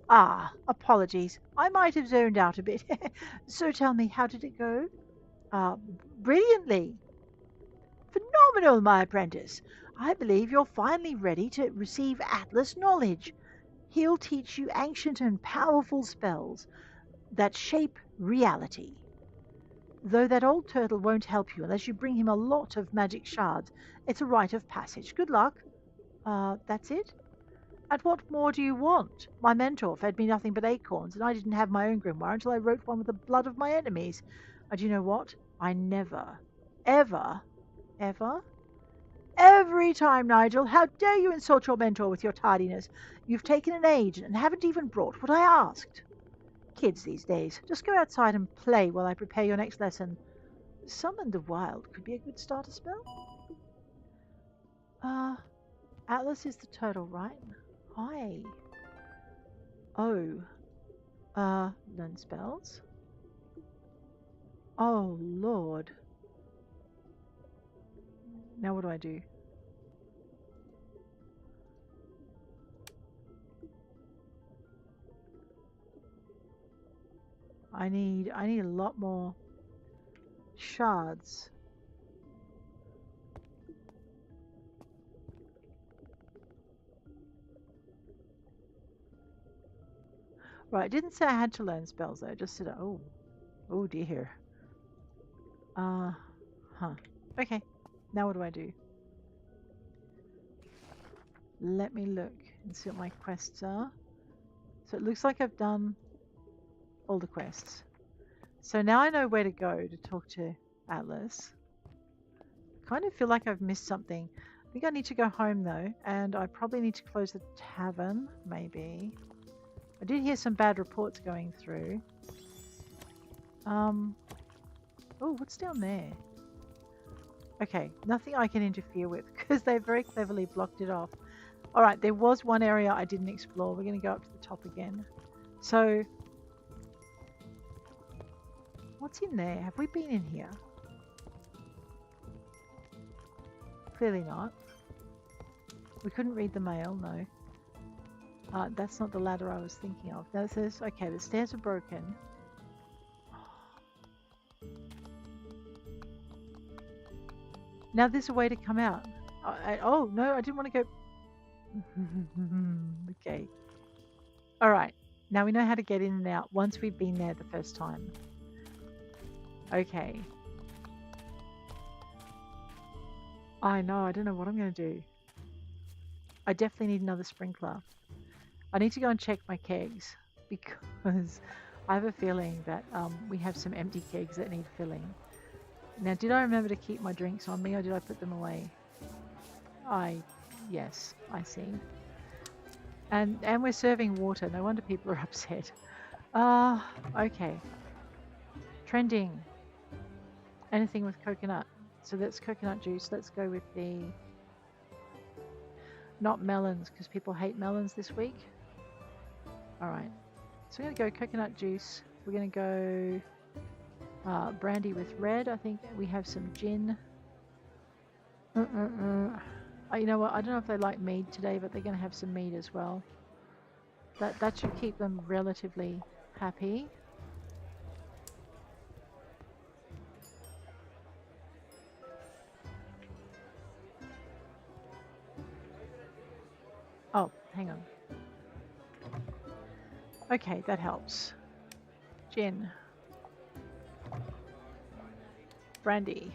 Ah, apologies. I might have zoned out a bit. So tell me, how did it go? Uh, Brilliantly. Phenomenal, my apprentice. I believe you're finally ready to receive Atlas knowledge. He'll teach you ancient and powerful spells that shape reality. Though that old turtle won't help you unless you bring him a lot of magic shards. It's a rite of passage. Good luck. that's it? And what more do you want? My mentor fed me nothing but acorns, and I didn't have my own grimoire until I wrote one with the blood of my enemies. And you know what? I never, ever, Ever? every time, Nigel, how dare you insult your mentor with your tardiness? You've taken an age and haven't even brought what I asked. Kids these days, just go outside and play while I prepare your next lesson. Summon the Wild could be a good starter spell. Atlas is the turtle, right? Hi. Oh. Learn spells? Oh, Lord. Now what do I do? I need a lot more shards. Right, it didn't say I had to learn spells though, it just said, oh dear. Huh. Okay, now what do I do? Let me look and see what my quests are. So it looks like I've done all the quests. So now I know where to go to talk to Atlas. I kind of feel like I've missed something. I think I need to go home though, and I probably need to close the tavern, maybe. I did hear some bad reports going through. Oh, what's down there? Okay, nothing I can interfere with because they very cleverly blocked it off. Alright, there was one area I didn't explore. We're going to go up to the top again. So, what's in there? Have we been in here? Clearly not. We couldn't read the mail, no. That's not the ladder I was thinking of. No, okay, the stairs are broken. Now there's a way to come out. Oh, no, I didn't want to go. Okay. Alright, now we know how to get in and out once we've been there the first time. Okay. I know, I don't know what I'm going to do. I definitely need another sprinkler. I need to go and check my kegs because I have a feeling that we have some empty kegs that need filling. Now, did I remember to keep my drinks on me or did I put them away? Yes, I see. And we're serving water. No wonder people are upset. Okay. Trending. Anything with coconut. So that's coconut juice. Let's go with the... Not melons, because people hate melons this week. Alright. So we're going to go coconut juice. We're going to go brandy with red. I think we have some gin. You know what? I don't know if they like mead today, but they're going to have some mead as well. That should keep them relatively happy. Oh, hang on. Okay, that helps. Gin. Brandy.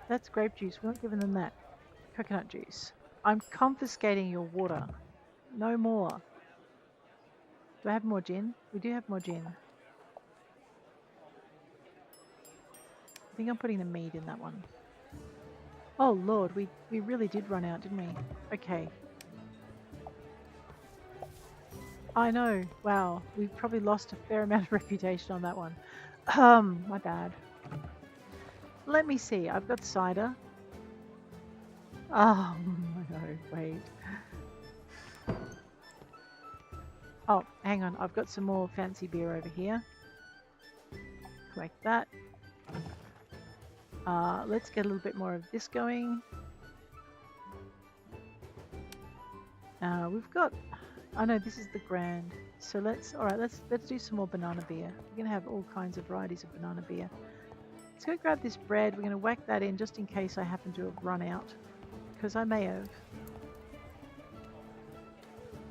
That's grape juice. We're not giving them that. Coconut juice. I'm confiscating your water. No more. Do I have more gin? We do have more gin. think I'm putting the mead in that one. Oh Lord, we really did run out, didn't we? Okay. I know. Wow, we probably lost a fair amount of reputation on that one. My bad. Let me see. I've got cider. Oh no, wait. Oh, hang on. I've got some more fancy beer over here. Collect that. Let's get a little bit more of this going. We've got. Oh no, this is the grand. So let's. All right, let's do some more banana beer. We're gonna have all kinds of varieties of banana beer. Let's go grab this bread. We're gonna whack that in just in case I happen to have run out, because I may have.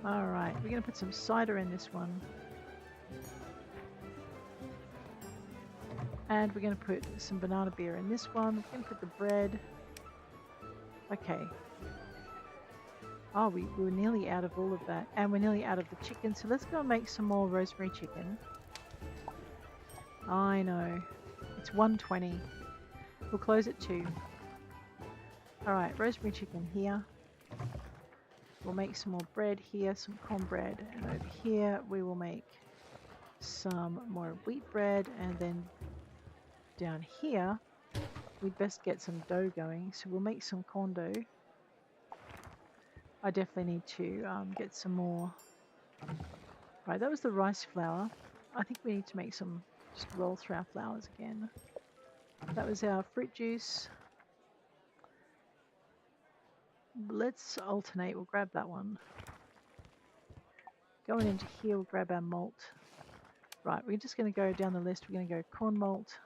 All right, we're gonna put some cider in this one. And we're going to put some banana beer in this one. We're going to put the bread. Okay. Oh, we were nearly out of all of that. And we're nearly out of the chicken. So let's go and make some more rosemary chicken. I know. It's 1:20. We'll close at 2. Alright, rosemary chicken here. We'll make some more bread here, some cornbread. And over here we will make some more wheat bread, and then down here we'd best get some dough going, so we'll make some corn dough. I definitely need to get some more. Right, that was the rice flour. I think we need to make some, just roll through our flours again. That was our fruit juice. Let's alternate. We'll grab that one. Going into here, we'll grab our malt. Right, we're just going to go down the list. We're going to go corn malt.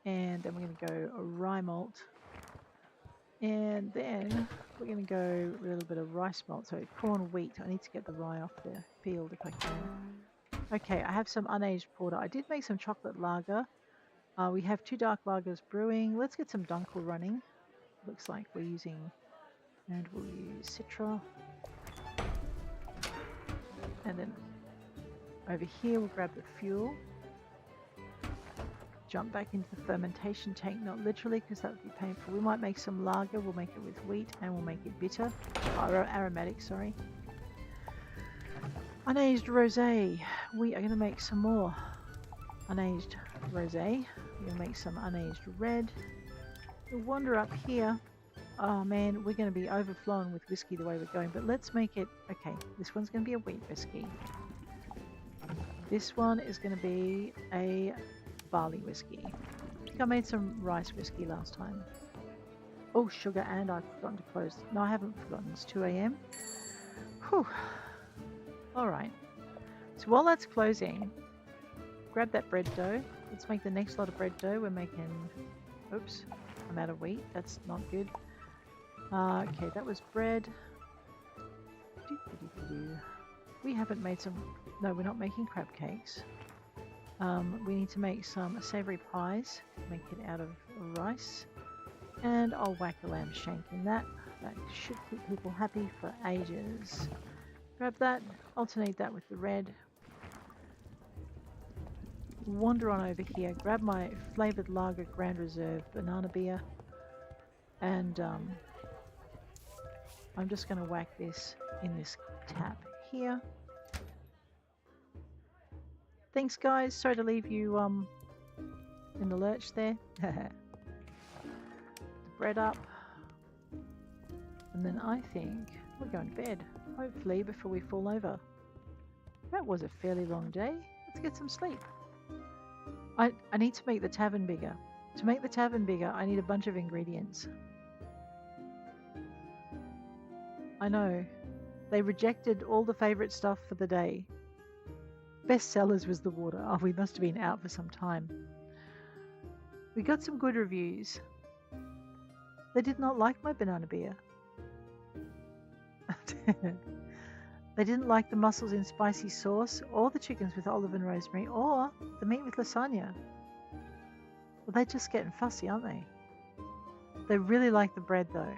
And then we're going to go a rye malt. And then we're going to go a little bit of rice malt. So corn, wheat. I need to get the rye off the field if I can. Okay, I have some unaged porter. I did make some chocolate lager. We have 2 dark lagers brewing. Let's get some dunkel running. Looks like we're using, and we'll use Citra. And then over here we'll grab the fuel. Jump back into the fermentation tank, not literally because that would be painful. We might make some lager. We'll make it with wheat and we'll make it bitter. Aromatic, sorry. Unaged rosé. We are going to make some more unaged rosé. We're going to make some unaged red. We'll wander up here. Oh man, we're going to be overflowing with whiskey the way we're going, but let's make it. Okay, this one's going to be a wheat whiskey. This one is going to be a barley whiskey. I think I made some rice whiskey last time. Oh, sugar, and I've forgotten to close. No, I haven't forgotten. It's 2 a.m. Whew. Alright. So while that's closing, grab that bread dough. Let's make the next lot of bread dough. We're making... Oops, I'm out of wheat. That's not good. Okay, that was bread. We haven't made some... No, we're not making crab cakes. We need to make some savoury pies. Make it out of rice. And I'll whack a lamb shank in that. That should keep people happy for ages. Grab that, alternate that with the red. Wander on over here, grab my flavoured lager Grand Reserve banana beer. And I'm just going to whack this in this tap here. Thanks guys, sorry to leave you in the lurch there. The bread up. And then I think we're going to bed, hopefully before we fall over. That was a fairly long day. Let's get some sleep. I need to make the tavern bigger. To make the tavern bigger, I need a bunch of ingredients. I know. They rejected all the favourite stuff for the day. Best sellers was the water. Oh, we must have been out for some time. We got some good reviews. They did not like my banana beer. They didn't like the mussels in spicy sauce, or the chickens with olive and rosemary, or the meat with lasagna. Well, they're just getting fussy, aren't they? They really like the bread though.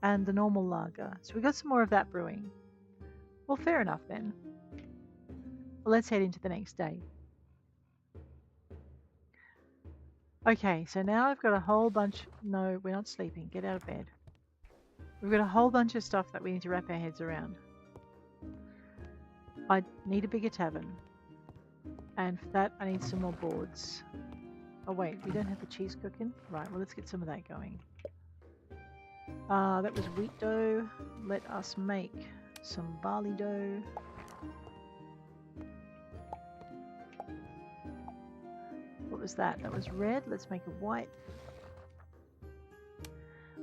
And the normal lager. So we got some more of that brewing. Well, fair enough then. Well, let's head into the next day. Okay, so now I've got a whole bunch. No, we're not sleeping. Get out of bed. We've got a whole bunch of stuff that we need to wrap our heads around. I need a bigger tavern. And for that, I need some more boards. Oh, wait, we don't have the cheese cooking? Right, well, let's get some of that going. That was wheat dough. Let us make some barley dough. What was that? That was red. Let's make a white.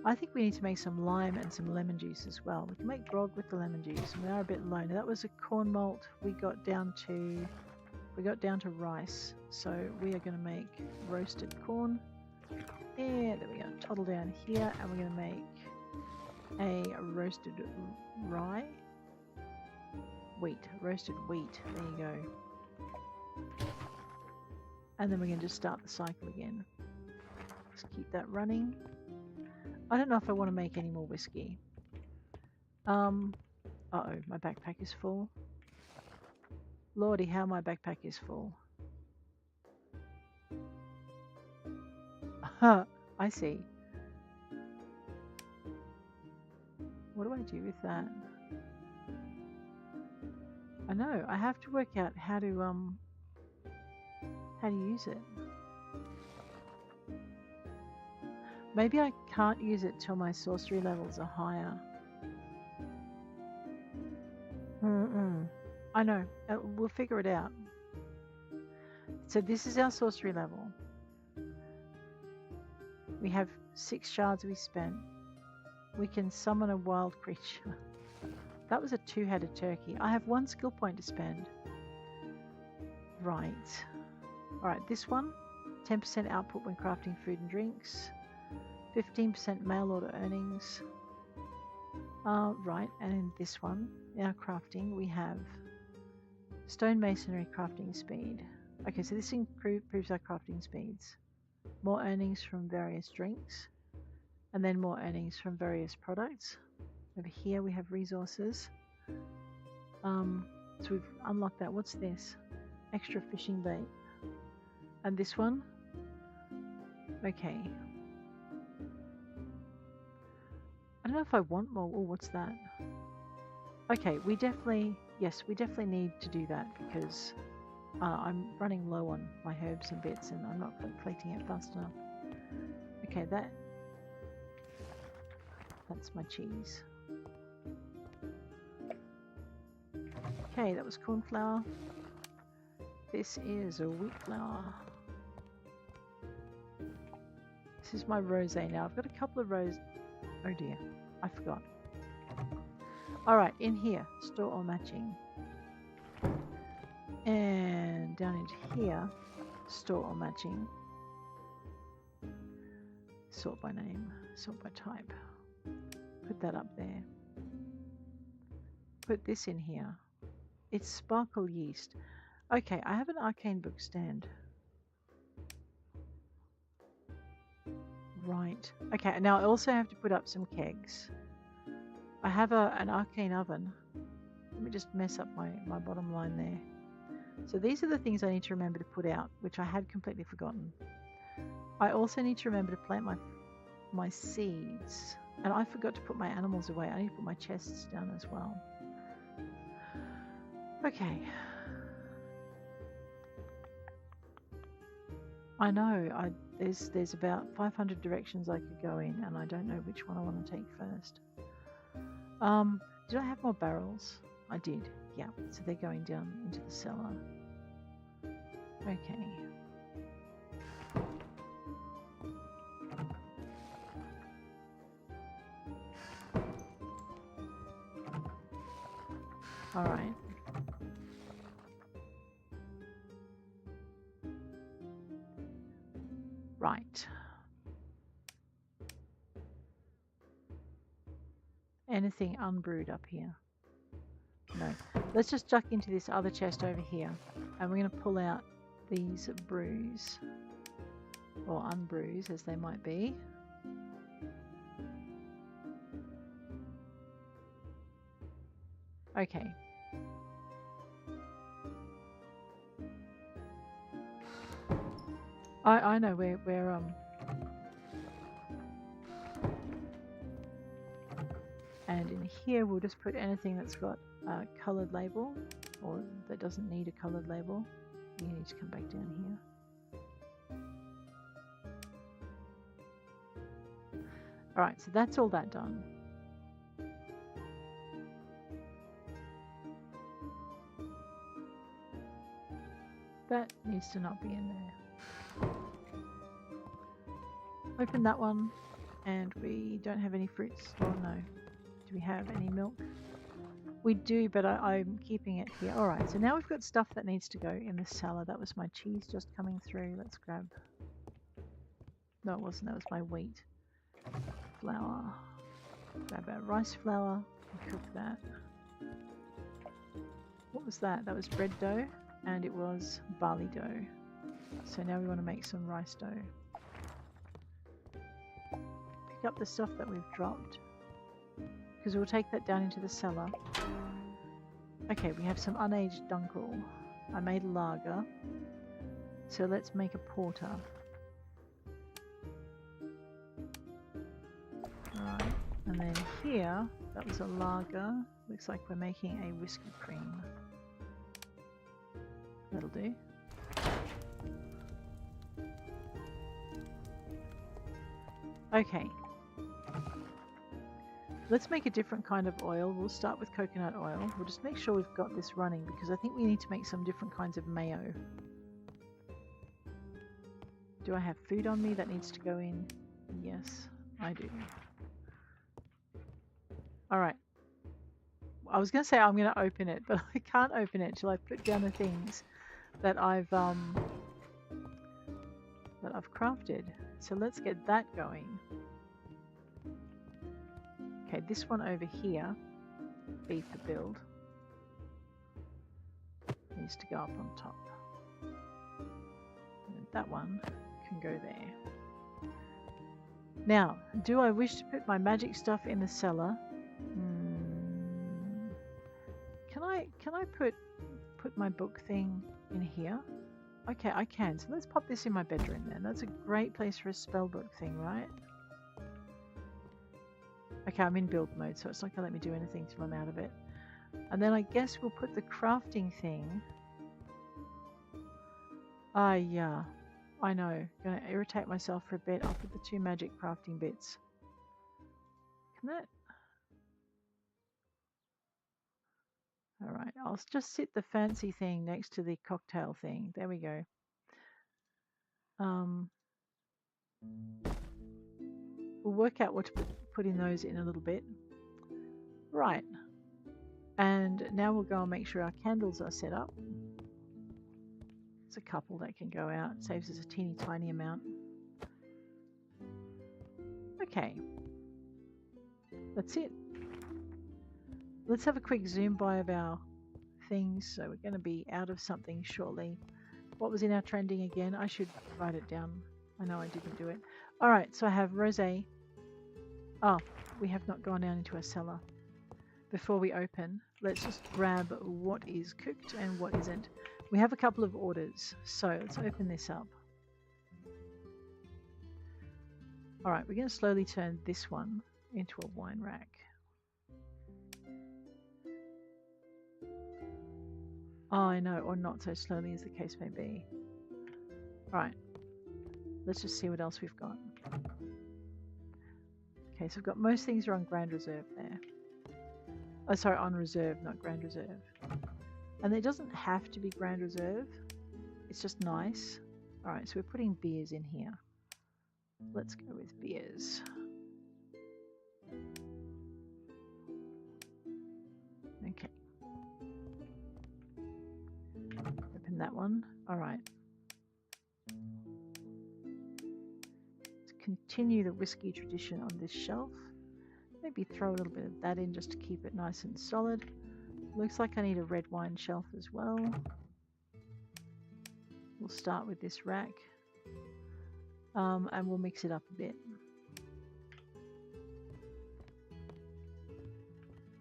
I think we need to make some lime and some lemon juice as well. We can make grog with the lemon juice. We are a bit low. Now, that was a corn malt. We got down to rice. So we are going to make roasted corn. Yeah, there we go. Toddle down here, and we're going to make a roasted rye. Roasted wheat. There you go. And then we're going to just start the cycle again. Just keep that running. I don't know if I want to make any more whiskey. Uh-oh, my backpack is full. Lordy, how my backpack is full. I see. What do I do with that? I know, I have to work out how to use it. Maybe I can't use it till my sorcery levels are higher. I know, we'll figure it out. So this is our sorcery level. We have 6 shards we spent. We can summon a wild creature. That was a 2-headed turkey. I have 1 skill point to spend. Right. Alright, this one. 10% output when crafting food and drinks. 15% mail order earnings. Right, and in this one, in our crafting, we have stone masonry crafting speed. Okay, so this improves our crafting speeds. More earnings from various drinks, and then more earnings from various products. Over here we have resources. So we've unlocked that. What's this? Extra fishing bait. And this one? Okay. I don't know if I want more. Oh, what's that? Okay, we definitely need to do that because I'm running low on my herbs and bits and I'm not collecting it fast enough. Okay, that's my cheese. Okay, that was corn flour. This is a wheat flour. This is my rosé now. I've got a couple of Oh dear, I forgot. Alright, in here, store all matching. And down into here, store all matching. Sort by name, sort by type. Put that up there. Put this in here. It's sparkle yeast. Okay, I have an arcane book stand. Right. Okay, now I also have to put up some kegs. I have an arcane oven. Let me just mess up my bottom line there. So these are the things I need to remember to put out, which I had completely forgotten. I also need to remember to plant my seeds. And I forgot to put my animals away. I need to put my chests down as well. Okay. I know, there's about 500 directions I could go in, and I don't know which one I want to take first. Did I have more barrels? I did, yeah. So they're going down into the cellar. Okay. All right. Right. Anything unbrewed up here? No. Let's just duck into this other chest over here, and we're going to pull out these brews, or unbrews as they might be. Okay. I know where and in here we'll just put anything that's got a coloured label or that doesn't need a coloured label. You need to come back down here. Alright, so that's all that done. That needs to not be in there. Open that one, and we don't have any fruits. Oh no. Do we have any milk? We do, but I'm keeping it here. Alright, so now we've got stuff that needs to go in the cellar. That was my cheese just coming through. Let's grab... No, it wasn't. That was my wheat. Flour. Grab our rice flour and cook that. What was that? That was bread dough, and it was barley dough. So now we want to make some rice dough. Pick up the stuff that we've dropped, because we'll take that down into the cellar. Okay, we have some unaged dunkel. I made a lager, so let's make a porter. Alright, and then here, that was a lager. Looks like we're making a whiskey cream. That'll do. Okay. Let's make a different kind of oil. We'll start with coconut oil. We'll just make sure we've got this running because I think we need to make some different kinds of mayo. Do I have food on me that needs to go in? Yes, I do. Alright. I was going to say I'm going to open it, but I can't open it till I put down the things that I've crafted. So let's get that going. Okay, this one over here, beef to build, needs to go up on top. And that one can go there. Now, do I wish to put my magic stuff in the cellar? Can I put my book thing in here? Okay, I can. So let's pop this in my bedroom then. That's a great place for a spellbook thing, right? Okay, I'm in build mode, so it's not going to let me do anything till I'm out of it. And then I guess we'll put the crafting thing... yeah. I know. Going to irritate myself for a bit. I'll put the 2 magic crafting bits. Can that... Alright, I'll just sit the fancy thing next to the cocktail thing. There we go. We'll work out what to put in those in a little bit. Right. And now we'll go and make sure our candles are set up. It's a couple that can go out. It saves us a teeny tiny amount. Okay. That's it. Let's have a quick zoom by of our things. So we're going to be out of something shortly. What was in our trending again? I should write it down. I know I didn't do it. Alright, so I have rosé. Oh, we have not gone down into our cellar. Before we open, let's just grab what is cooked and what isn't. We have a couple of orders, so let's open this up. Alright, we're going to slowly turn this one into a wine rack. Oh, I know, or not so slowly as the case may be. Alright, let's just see what else we've got. Okay, so we've got most things are on Grand Reserve there. Oh, sorry, on Reserve, not Grand Reserve. And it doesn't have to be Grand Reserve. It's just nice. Alright, so we're putting beers in here. Let's go with beers. Okay. Open that one. Alright. Let's continue the whiskey tradition on this shelf. Maybe throw a little bit of that in just to keep it nice and solid. Looks like I need a red wine shelf as well. We'll start with this rack. And we'll mix it up a bit.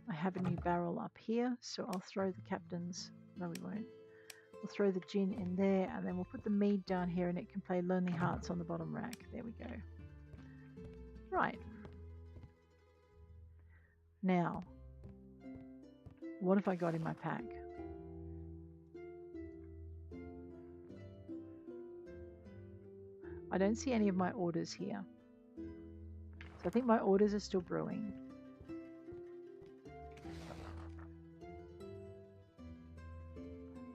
I have a new barrel up here, so I'll throw the captain's... No, we won't. We'll throw the gin in there, and then we'll put the mead down here, and it can play Lonely Hearts on the bottom rack. There we go. Right. Now, what have I got in my pack? I don't see any of my orders here. So I think my orders are still brewing.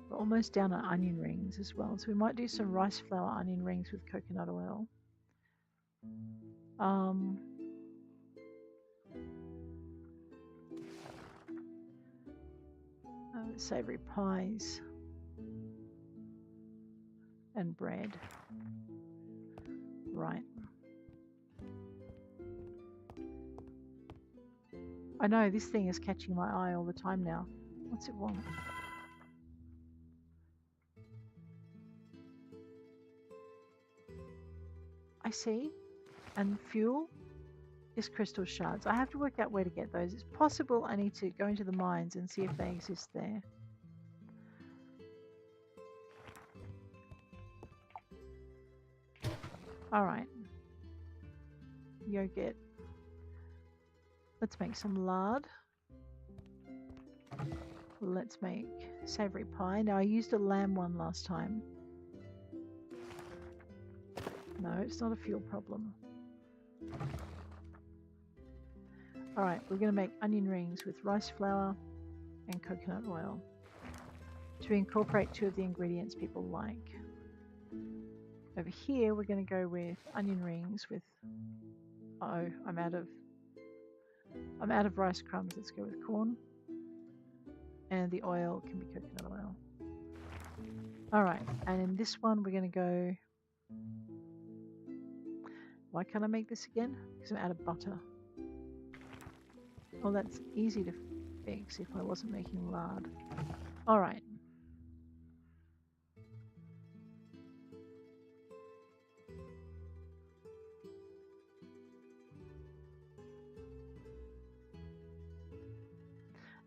We're almost down on onion rings as well. So we might do some rice flour onion rings with coconut oil. Savory pies and bread. Right. I know this thing is catching my eye all the time now. What's it want? I see. And fuel is crystal shards. I have to work out where to get those. It's possible I need to go into the mines and see if they exist there. Alright. Yogurt. Let's make some lard. Let's make savory pie. Now I used a lamb one last time. No, it's not a fuel problem. Alright, we're going to make onion rings with rice flour and coconut oil to incorporate two of the ingredients people like. Over here, we're going to go with onion rings with... Uh-oh, I'm out of rice crumbs. Let's go with corn. And the oil can be coconut oil. Alright, and in this one, we're going to go... Why can't I make this again? Because I'm out of butter. Well, that's easy to fix if I wasn't making lard. Alright.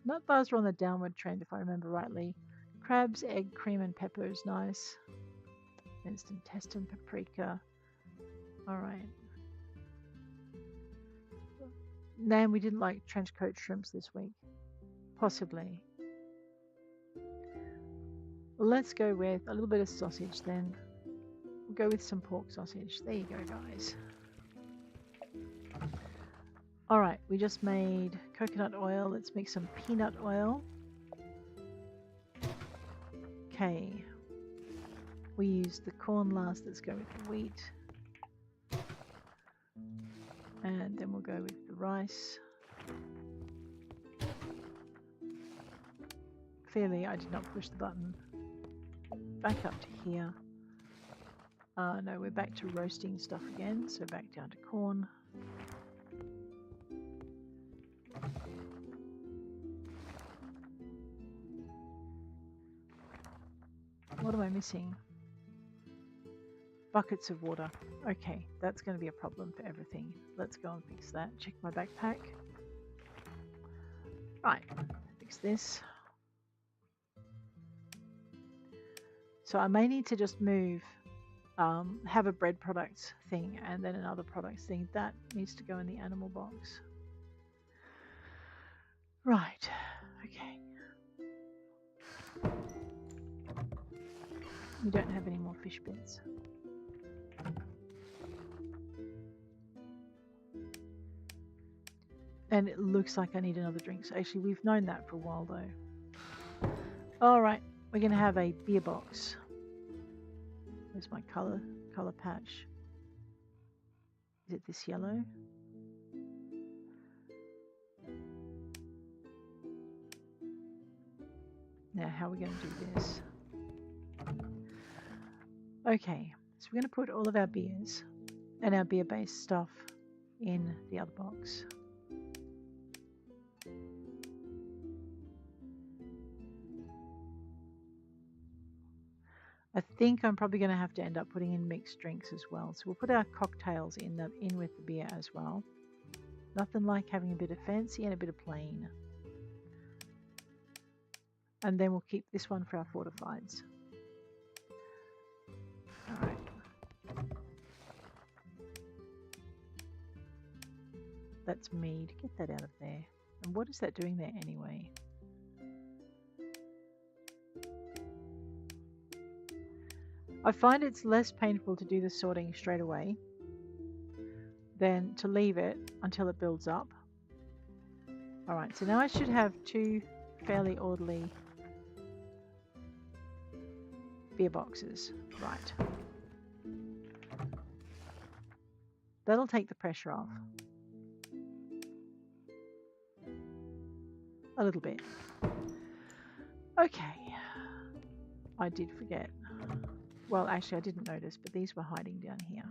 Nut bars are on the downward trend if I remember rightly. Crabs, egg, cream and pepper is nice. Minced intestine, paprika. Alright. Nan, we didn't like trench coat shrimps this week. Possibly. Well, let's go with a little bit of sausage then. We'll go with some pork sausage. There you go, guys. Alright, we just made coconut oil. Let's make some peanut oil. Okay. We used the corn last. Let's go with the wheat. And then we'll go with the rice. Clearly, I did not push the button. Back up to here. No, we're back to roasting stuff again. So back down to corn. What am I missing? Buckets of water. Okay, that's going to be a problem for everything. Let's go and fix that. Check my backpack. Right, fix this. So I may need to just move, have a bread products thing and then another products thing. That needs to go in the animal box. Right, okay. We don't have any more fish bits. And it looks like I need another drink. So actually, we've known that for a while though. All right, we're going to have a beer box. Where's my color patch? Is it this yellow? Now, how are we going to do this? Okay, so we're going to put all of our beers and our beer-based stuff in the other box. I think I'm probably going to have to end up putting in mixed drinks as well. So we'll put our cocktails in with the beer as well. Nothing like having a bit of fancy and a bit of plain. And then we'll keep this one for our fortifieds. That's mead. Get that out of there. And what is that doing there anyway? I find it's less painful to do the sorting straight away than to leave it until it builds up. Alright, so now I should have 2 fairly orderly beer boxes. Right. That'll take the pressure off. A little bit. Okay. I did forget. Well, actually, I didn't notice, but these were hiding down here.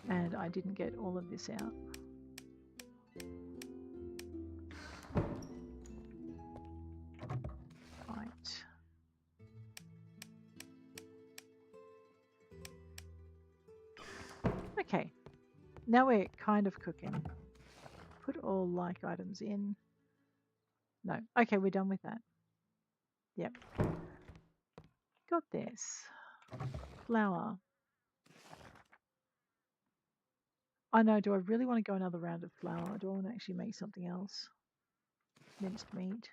And I didn't get all of this out. Right. Okay. Now we're kind of cooking. Put all like items in. No. Okay, we're done with that. Yep. Got this. Flour. I know, do I really want to go another round of flour? Or do I want to actually make something else? Minced meat.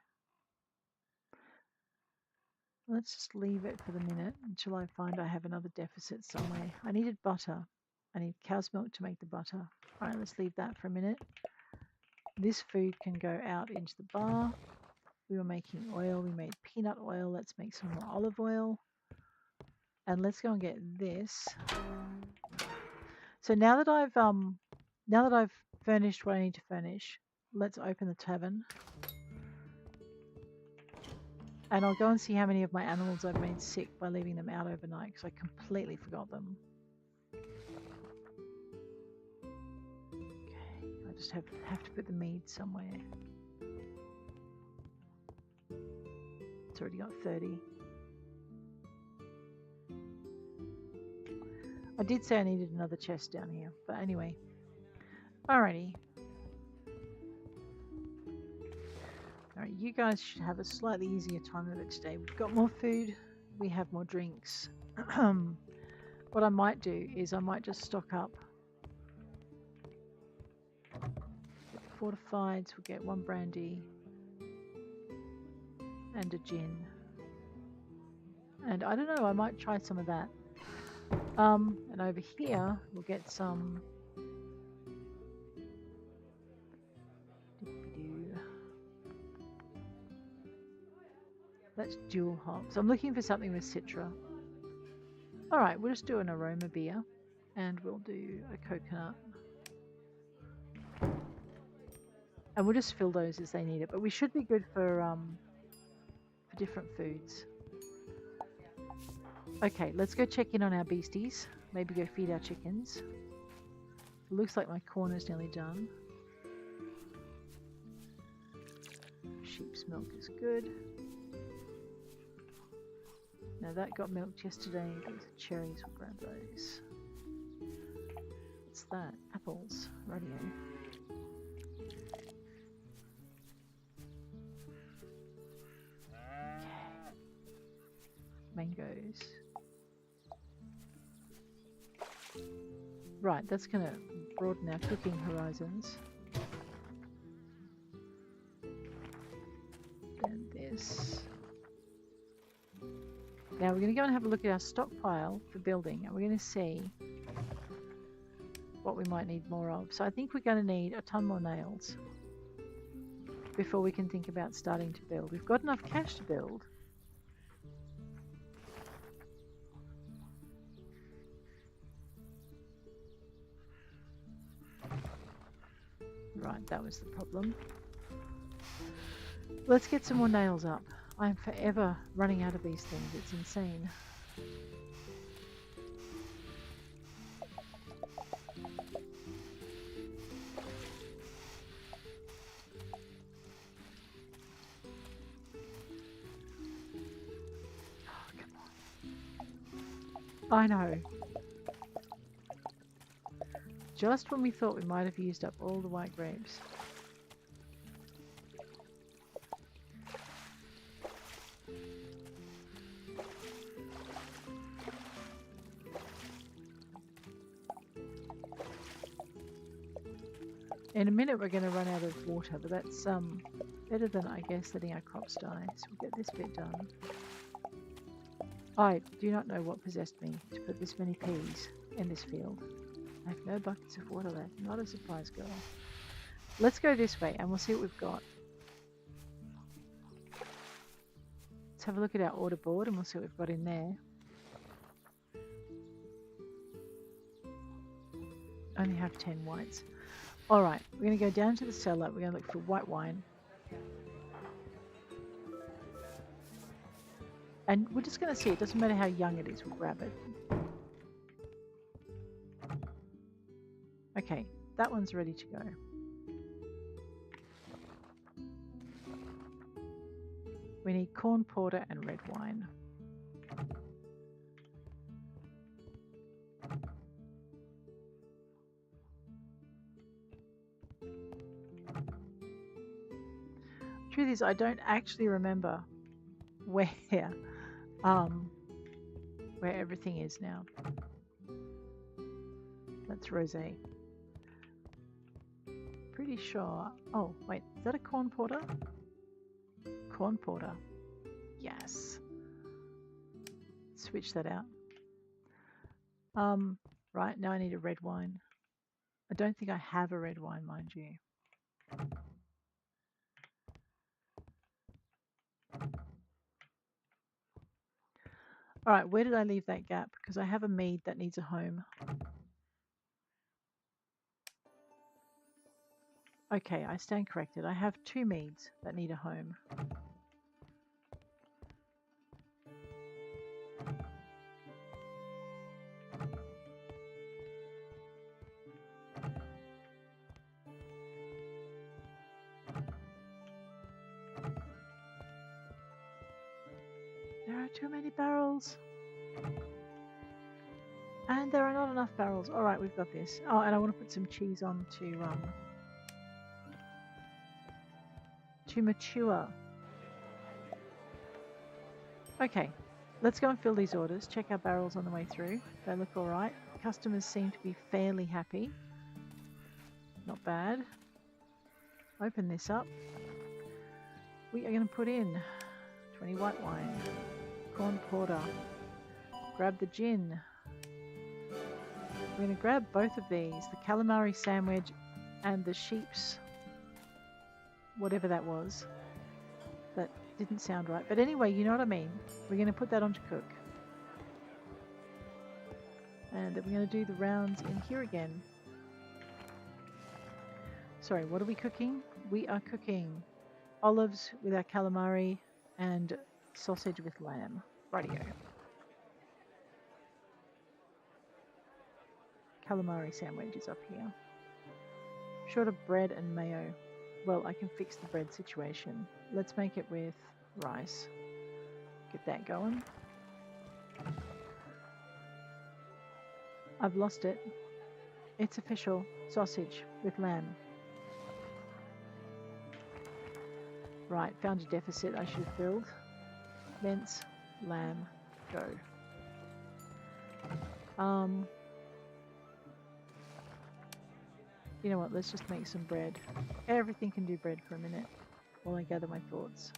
Let's just leave it for the minute until I find I have another deficit somewhere. I needed butter. I need cow's milk to make the butter. All right, let's leave that for a minute. This food can go out into the bar. We were making oil. We made peanut oil. Let's make some more olive oil. And let's go and get this. So now that I've furnished what I need to furnish, let's open the tavern. And I'll go and see how many of my animals I've made sick by leaving them out overnight because I completely forgot them. Okay, I just have to put the mead somewhere. It's already got 30. I did say I needed another chest down here, but anyway. Alrighty. Alright, you guys should have a slightly easier time of it today. We've got more food, we have more drinks. What I might do is I might just stock up. Fortifieds, we'll get 1 brandy and a gin. And I don't know, I might try some of that. And over here we'll get some that's dual hops. I'm looking for something with citra. Alright, we'll just do an aroma beer and we'll do a coconut. And we'll just fill those as they need it. But we should be good for different foods. Okay, let's go check in on our beasties. Maybe go feed our chickens. It looks like my corn is nearly done. Sheep's milk is good. Now that got milked yesterday. Those are cherries, we'll grab those. What's that? Apples. Radio. Mangoes. Right, that's going to broaden our cooking horizons. And this. Now we're going to go and have a look at our stockpile for building, and we're going to see what we might need more of. So I think we're going to need a ton more nails before we can think about starting to build. We've got enough cash to build. Right, that was the problem. Let's get some more nails up. I'm forever running out of these things. It's insane. Oh, come on. I know. Just when we thought we might have used up all the white grapes. In a minute we're going to run out of water, but that's better than, I guess, letting our crops die. So we'll get this bit done. I do not know what possessed me to put this many peas in this field. I have no buckets of water left. Not a surprise, girl. Let's go this way and we'll see what we've got. Let's have a look at our order board and we'll see what we've got in there. Only have 10 whites. Alright, we're going to go down to the cellar. We're going to look for white wine. And we're just going to see. It doesn't matter how young it is. We'll grab it. Okay, that one's ready to go. We need corn porter and red wine. Truth is, I don't actually remember where everything is now. That's rosé. Pretty sure. Oh wait, is that a corn porter? Corn porter. Yes. Switch that out. Right, now I need a red wine. I don't think I have a red wine, mind you. Alright, where did I leave that gap? Because I have a mead that needs a home. Okay, I stand corrected. I have 2 meads that need a home. There are too many barrels. And there are not enough barrels. Alright, we've got this. Oh, and I want to put some cheese on to mature. Okay, let's go and fill these orders. Check our barrels on the way through. They look alright. Customers seem to be fairly happy. Not bad. Open this up. We are going to put in 20 white wine, corn porter, grab the gin. We're going to grab both of these, the calamari sandwich and the sheep's, whatever that was. That didn't sound right. But anyway, you know what I mean. We're going to put that on to cook. And then we're going to do the rounds in here again. Sorry, what are we cooking? We are cooking olives with our calamari and sausage with lamb. Rightio. Calamari sandwich is up here. Short of bread and mayo. Well, I can fix the bread situation. Let's make it with rice. Get that going. I've lost it. It's official. Sausage with lamb. Right, found a deficit I should have filled. Mince, lamb, go. You know what, let's just make some bread. Everything can do bread for a minute while I gather my thoughts.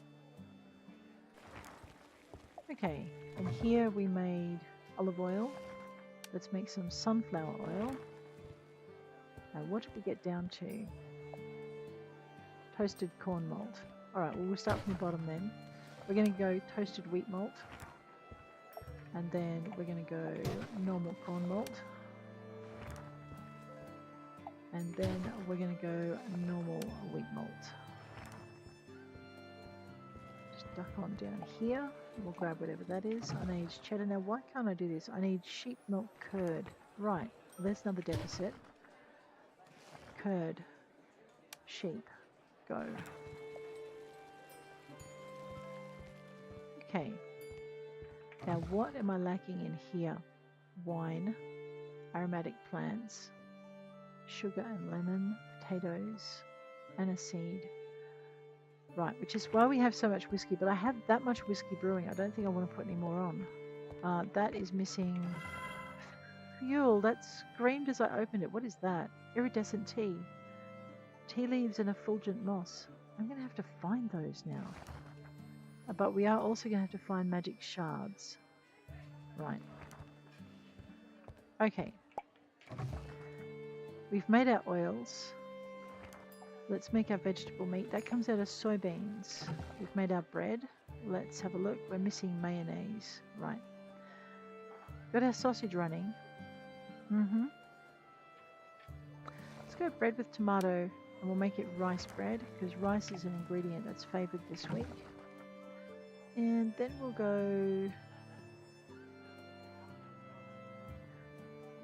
Okay, and here we made olive oil. Let's make some sunflower oil. Now what did we get down to? Toasted corn malt. Alright, well we'll start from the bottom then. We're going to go toasted wheat malt. And then we're going to go normal corn malt. And then we're going to go normal wheat malt. Just duck on down here. We'll grab whatever that is. I need cheddar. Now why can't I do this? I need sheep milk curd. Right, well, there's another deficit. Curd. Sheep. Go. Okay. Now what am I lacking in here? Wine. Aromatic plants. Sugar and lemon, potatoes, and a seed. Right, which is why we have so much whiskey, but I have that much whiskey brewing. I don't think I want to put any more on. That is missing fuel. That screamed as I opened it. What is that? Iridescent tea. Tea leaves and effulgent moss. I'm going to have to find those now. But we are also going to have to find magic shards. Right. Okay. We've made our oils. Let's make our vegetable meat. That comes out of soybeans. We've made our bread. Let's have a look. We're missing mayonnaise. Right. Got our sausage running. Let's go bread with tomato and we'll make it rice bread because rice is an ingredient that's favoured this week. And then we'll go...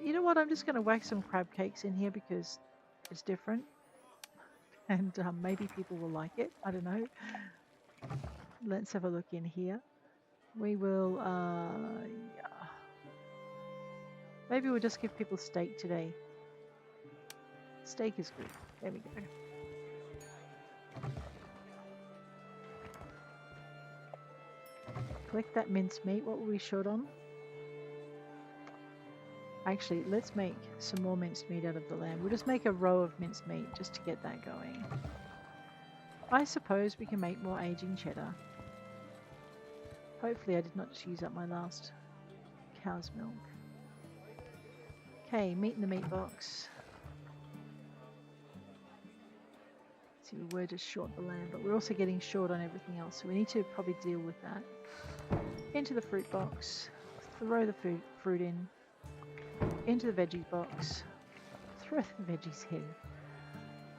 You know what? I'm just going to whack some crab cakes in here because it's different. And maybe people will like it. I don't know. Let's have a look in here. We will... yeah. Maybe we'll just give people steak today. Steak is good. There we go. Collect that minced meat. What were we short on? Actually, let's make some more minced meat out of the lamb. We'll just make a row of minced meat just to get that going. I suppose we can make more aging cheddar. Hopefully I did not just use up my last cow's milk. Okay, meat in the meat box. See, we were just short the lamb, but we're also getting short on everything else, so we need to probably deal with that. Into the fruit box. Throw the fruit in. Into the veggies box. Throw the veggies in.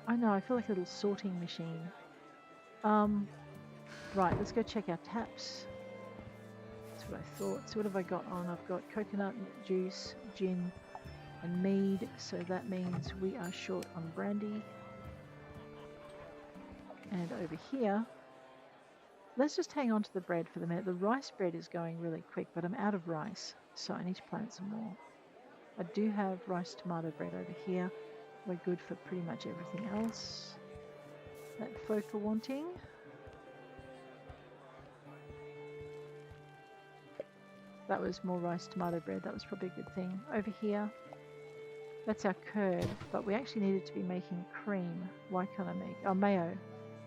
I know, I feel like a little sorting machine. Right, let's go check our taps. That's what I thought. So what have I got on? I've got coconut juice, gin, and mead. So that means we are short on brandy. And over here, let's just hang on to the bread for the minute. The rice bread is going really quick, but I'm out of rice, so I need to plant some more. I do have rice tomato bread over here. We're good for pretty much everything else that folk are wanting. That was more rice tomato bread. That was probably a good thing. Over here, that's our curd, but we actually needed to be making cream. Why can't I make... Oh, mayo.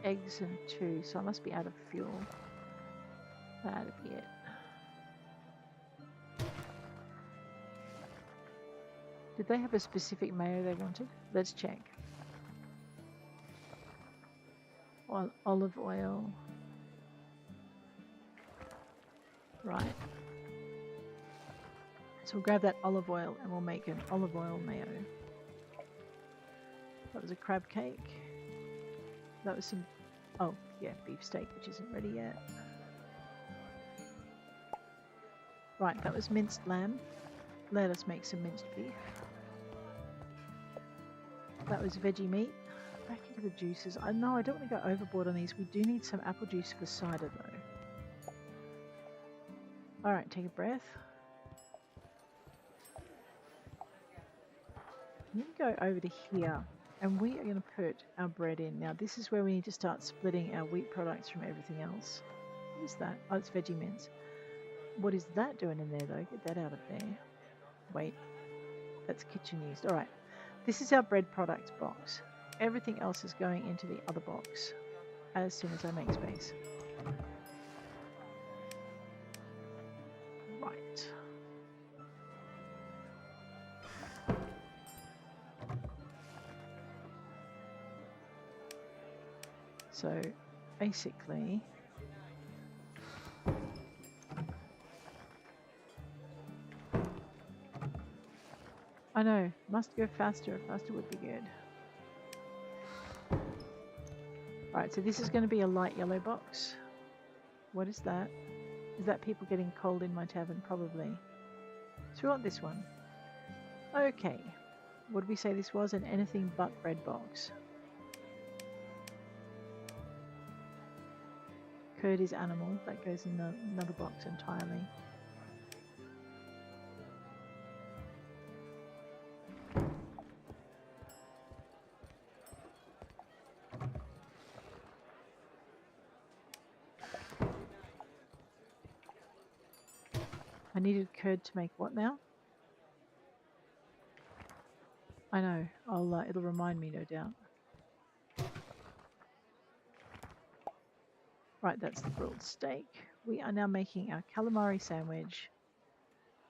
Eggs and 2, so I must be out of fuel. That'd be it. Did they have a specific mayo they wanted? Let's check. Olive oil. Right. So we'll grab that olive oil and we'll make an olive oil mayo. That was a crab cake. That was some... Oh, yeah, beefsteak, which isn't ready yet. Right, that was minced lamb. Let us make some minced beef. That was veggie meat. Back into the juices. I know I don't want to go overboard on these. We do need some apple juice for cider though. Alright, take a breath. I'm going to go over to here and we are going to put our bread in. Now this is where we need to start splitting our wheat products from everything else. What is that? Oh, it's veggie mince. What is that doing in there though? Get that out of there. Wait, that's kitchen used. Alright. This is our bread products box. Everything else is going into the other box as soon as I make space. Right. So basically, I know, must go faster. Faster would be good. Right, so this is going to be a light yellow box. What is that? Is that people getting cold in my tavern? Probably. So we want this one. Okay. What did we say this was? An anything but bread box. Curd is animal. That goes in another box entirely. I needed curd to make what now? I know. It'll remind me, no doubt. Right, that's the grilled steak. We are now making our calamari sandwich.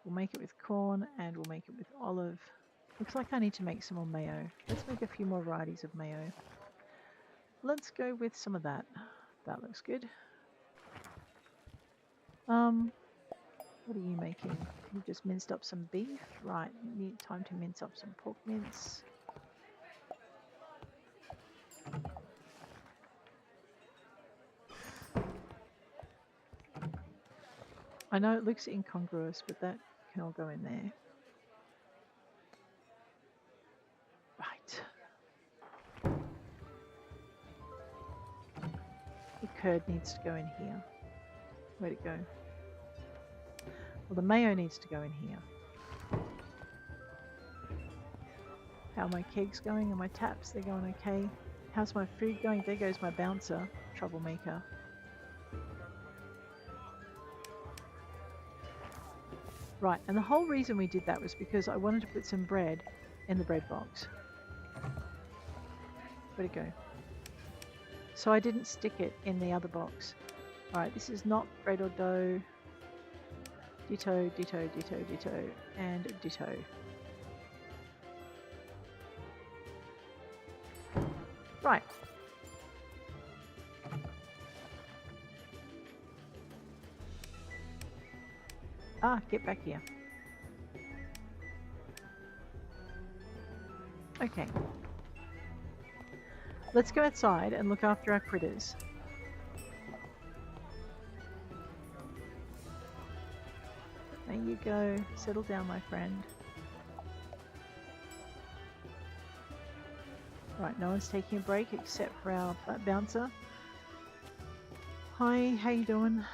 We'll make it with corn and we'll make it with olive. Looks like I need to make some more mayo. Let's make a few more varieties of mayo. Let's go with some of that. That looks good. What are you making? You've just minced up some beef. Right, need time to mince up some pork mince. I know it looks incongruous, but that can all go in there. Right. The curd needs to go in here. Where'd it go? Well, the mayo needs to go in here. How are my kegs going and my taps? They're going okay. How's my food going? There goes my bouncer, troublemaker. Right, and the whole reason we did that was because I wanted to put some bread in the bread box. Where'd it go? So I didn't stick it in the other box. Alright, this is not bread or dough. Ditto, ditto, ditto, ditto, and ditto. Right. Ah, get back here. Okay. Let's go outside and look after our critters. There you go. Settle down, my friend. Right, no one's taking a break except for our bouncer. Hi, how you doing?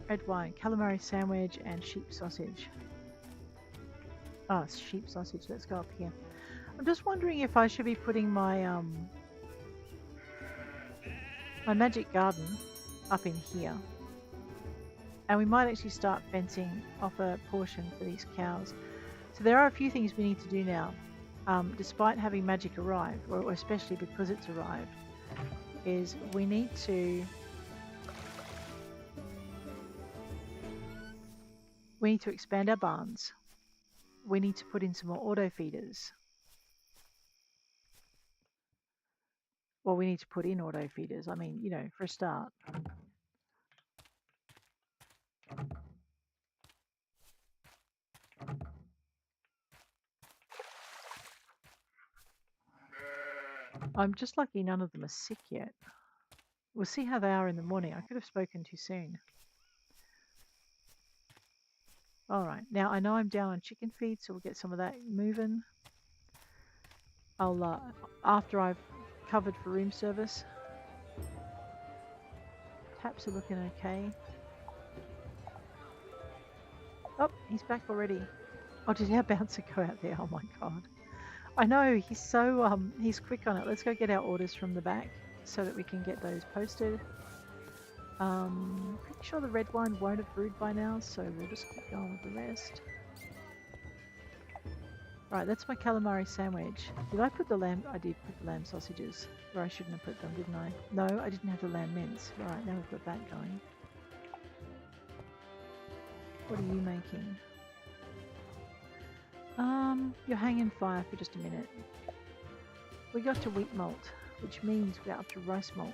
Red wine, calamari sandwich, and sheep sausage. Ah, sheep sausage. Let's go up here. I'm just wondering if I should be putting my my magic garden up in here. And we might actually start fencing off a portion for these cows. So there are a few things we need to do now. Despite having magic arrive, or especially because it's arrived, is we need to expand our barns. We need to put in some more auto feeders. Well, we need to put in auto feeders. I mean, you know, for a start. I'm just lucky none of them are sick yet. We'll see how they are in the morning. I could have spoken too soon. All right, now I know I'm down on chicken feed, so we'll get some of that moving. I'll, after I've covered for room service. Taps are looking okay. Oh, he's back already. Oh, did our bouncer go out there? Oh my god. I know, he's so, he's quick on it. Let's go get our orders from the back so that we can get those posted. Pretty sure the red wine won't have brewed by now, so we'll just keep going with the rest. Right, that's my calamari sandwich. Did I put the lamb? I did put the lamb sausages, or I shouldn't have put them, didn't I? No, I didn't have the lamb mince. Right, now we've got that going. What are you making? You're hanging fire for just a minute. We got to wheat malt, which means we're up to rice malt.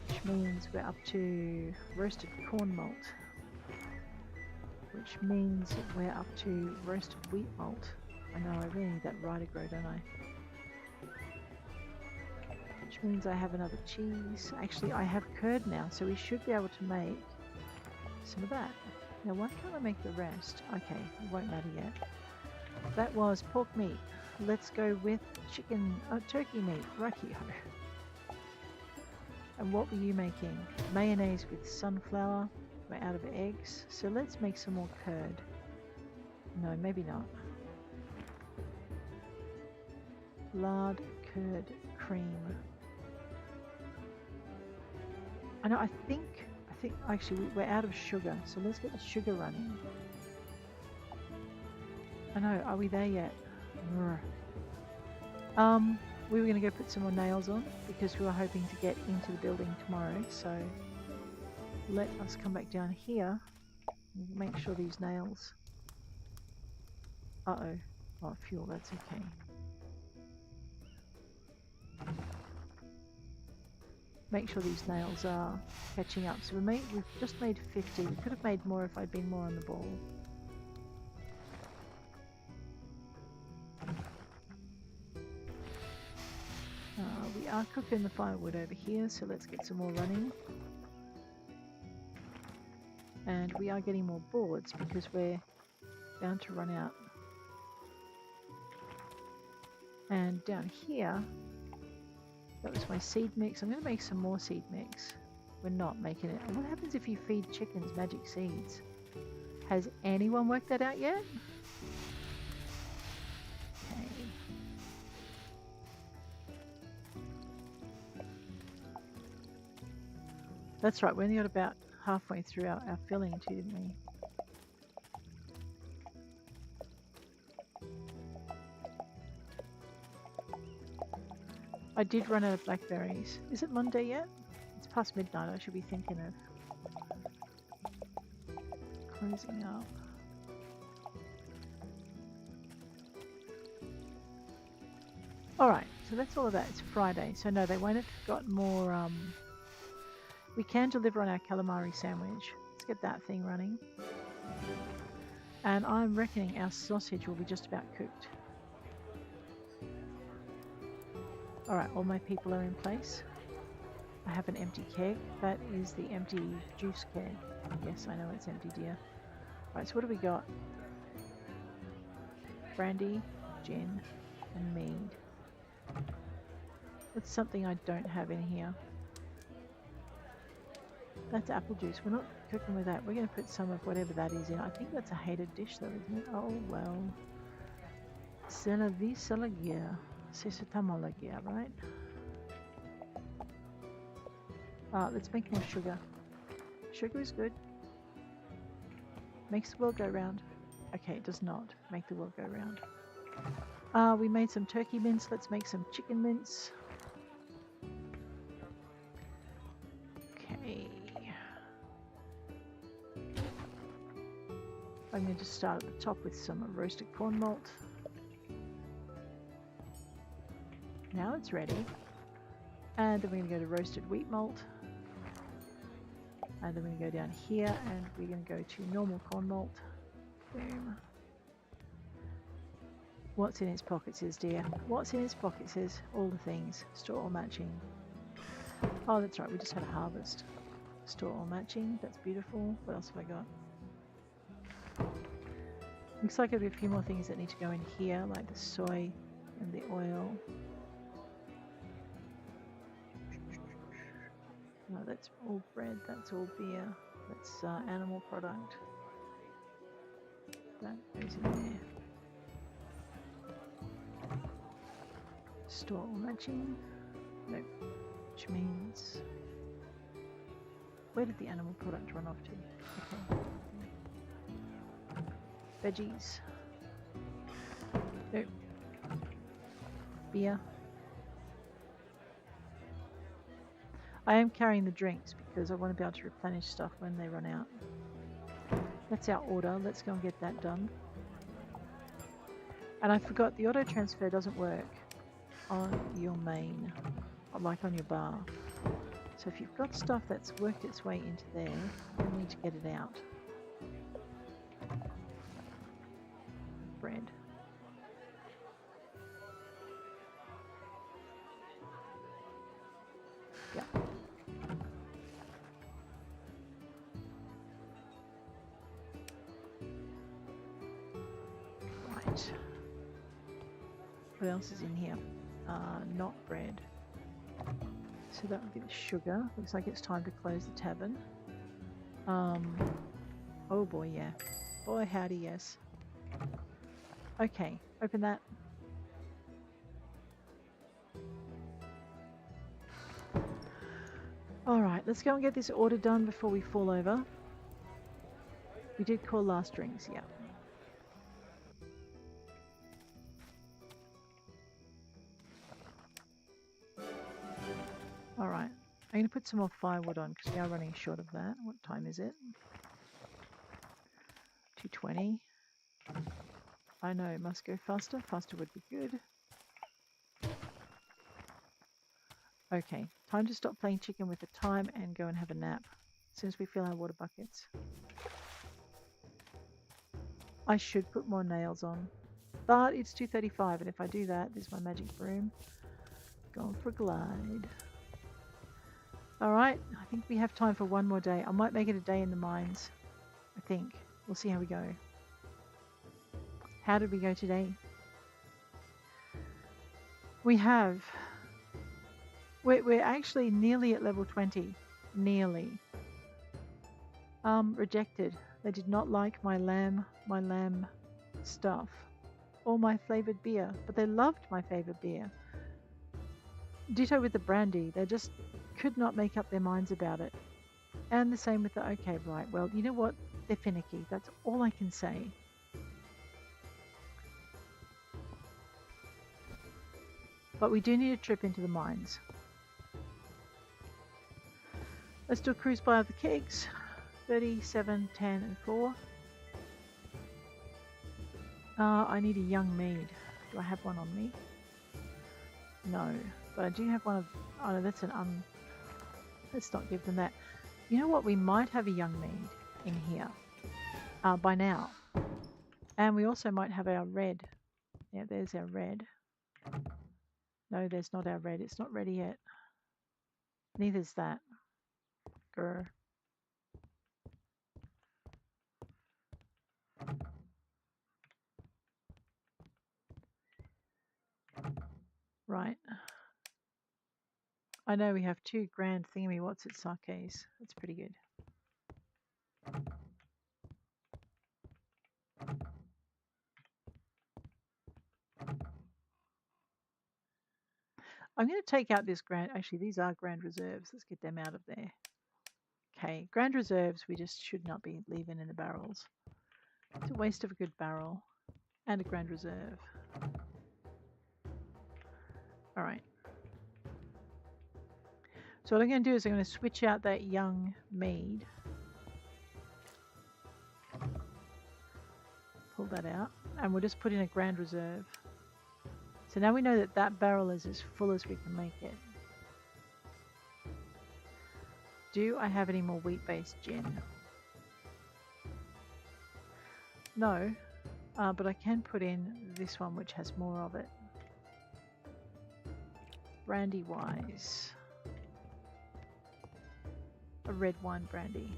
Which means we're up to roasted corn malt. Which means we're up to roasted wheat malt. I know, I really need that rider grow, don't I? Which means I have another cheese. Actually, I have curd now, so we should be able to make some of that. Now, why can't I make the rest? Okay, it won't matter yet. That was pork meat. Let's go with chicken, turkey meat, righty-ho. And what were you making? Mayonnaise with sunflower. We're out of eggs, so let's make some more curd. No, maybe not. Lard, curd, cream. I know, I think actually we're out of sugar, so let's get the sugar running. I know, are we there yet? we were going to go put some more nails on because we were hoping to get into the building tomorrow. So let us come back down here and make sure these nails... Uh-oh. Oh, fuel, that's okay. Make sure these nails are catching up. So we've just made 50. We could have made more if I'd been more on the ball. We are cooking the firewood over here, so let's get some more running. And we are getting more boards because we're bound to run out. And down here, that was my seed mix. I'm going to make some more seed mix. We're not making it. What happens if you feed chickens magic seeds? Has anyone worked that out yet? Okay. That's right, we only got about halfway through our filling too, didn't we? I did run out of blackberries. Is it Monday yet? It's past midnight, I should be thinking of closing up. Alright, so that's all of that. It's Friday, so no, they won't have got more... We can deliver on our calamari sandwich. Let's get that thing running. And I'm reckoning our sausage will be just about cooked. Alright, all my people are in place. I have an empty keg. That is the empty juice keg. Yes, I know it's empty, dear. Alright, so what do we got? Brandy, gin, and mead. What's something I don't have in here? That's apple juice. We're not cooking with that. We're going to put some of whatever that is in. I think that's a hated dish though, isn't it? Oh well. C'est la vie, c'est la guerre. C'est certainement la guerre, right? Let's make more sugar. Sugar is good. Makes the world go round. Okay, it does not make the world go round. We made some turkey mince. Let's make some chicken mince. Okay. I'm going to start at the top with some roasted corn malt. Now it's ready. And then we're going to go to roasted wheat malt. And then we're going to go down here and we're going to go to normal corn malt. Boom. What's in its pocket says, dear. What's in its pocket says all the things. Store all matching. Oh, that's right. We just had a harvest. Store all matching. That's beautiful. What else have I got? Looks like there'll be a few more things that need to go in here, like the soy and the oil. No, that's all bread. That's all beer. That's animal product. That goes in there. Store all matching. Nope. Which means... Where did the animal product run off to? Okay. Veggies. Nope. Beer. I am carrying the drinks because I want to be able to replenish stuff when they run out. That's our order. Let's go and get that done. And I forgot the auto transfer doesn't work on your main, like on your bar. So if you've got stuff that's worked its way into there, you need to get it out. Bread. Yeah. Right. What else is in here? Not bread. So that would be the sugar. Looks like it's time to close the tavern. Oh boy, yeah. Boy, howdy, yes. Okay, open that. Alright, let's go and get this order done before we fall over. We did call last drinks, yeah. I'm going to put some more firewood on because we are running short of that. What time is it? 2:20. I know, it must go faster. Faster would be good. Okay, time to stop playing chicken with the time and go and have a nap as soon as we fill our water buckets. I should put more nails on, but it's 2:35, and if I do that, there's my magic broom. Going for a glide. Alright, I think we have time for one more day. I might make it a day in the mines. I think. We'll see how we go. How did we go today? We have... We're actually nearly at level 20. Nearly. Rejected. They did not like my lamb stuff. Or my flavoured beer. But they loved my flavoured beer. Ditto with the brandy. They just could not make up their minds about it. And the same with the... Okay, right. Well, you know what? They're finicky. That's all I can say. But we do need a trip into the mines. Let's do a cruise by of the kegs. 37, 10, and 4. I need a young maid. Do I have one on me? No. But I do have one of... Oh, no, that's an... Let's not give them that. You know what? We might have a young maid in here. By now. And we also might have our red. Yeah, there's our red. No, there's not our red. It's not ready yet. Neither's that. Grr. Right. I know we have 2 grand thingy what's it sakes. That's pretty good. I'm going to take out this grand... Actually, these are grand reserves. Let's get them out of there. Okay, grand reserves we just should not be leaving in the barrels. It's a waste of a good barrel and a grand reserve. All right. So what I'm going to do is I'm going to switch out that young maid. Pull that out. And we'll just put in a grand reserve. So now we know that that barrel is as full as we can make it. Do I have any more wheat-based gin? No, but I can put in this one which has more of it. Brandy-wise. A red wine brandy.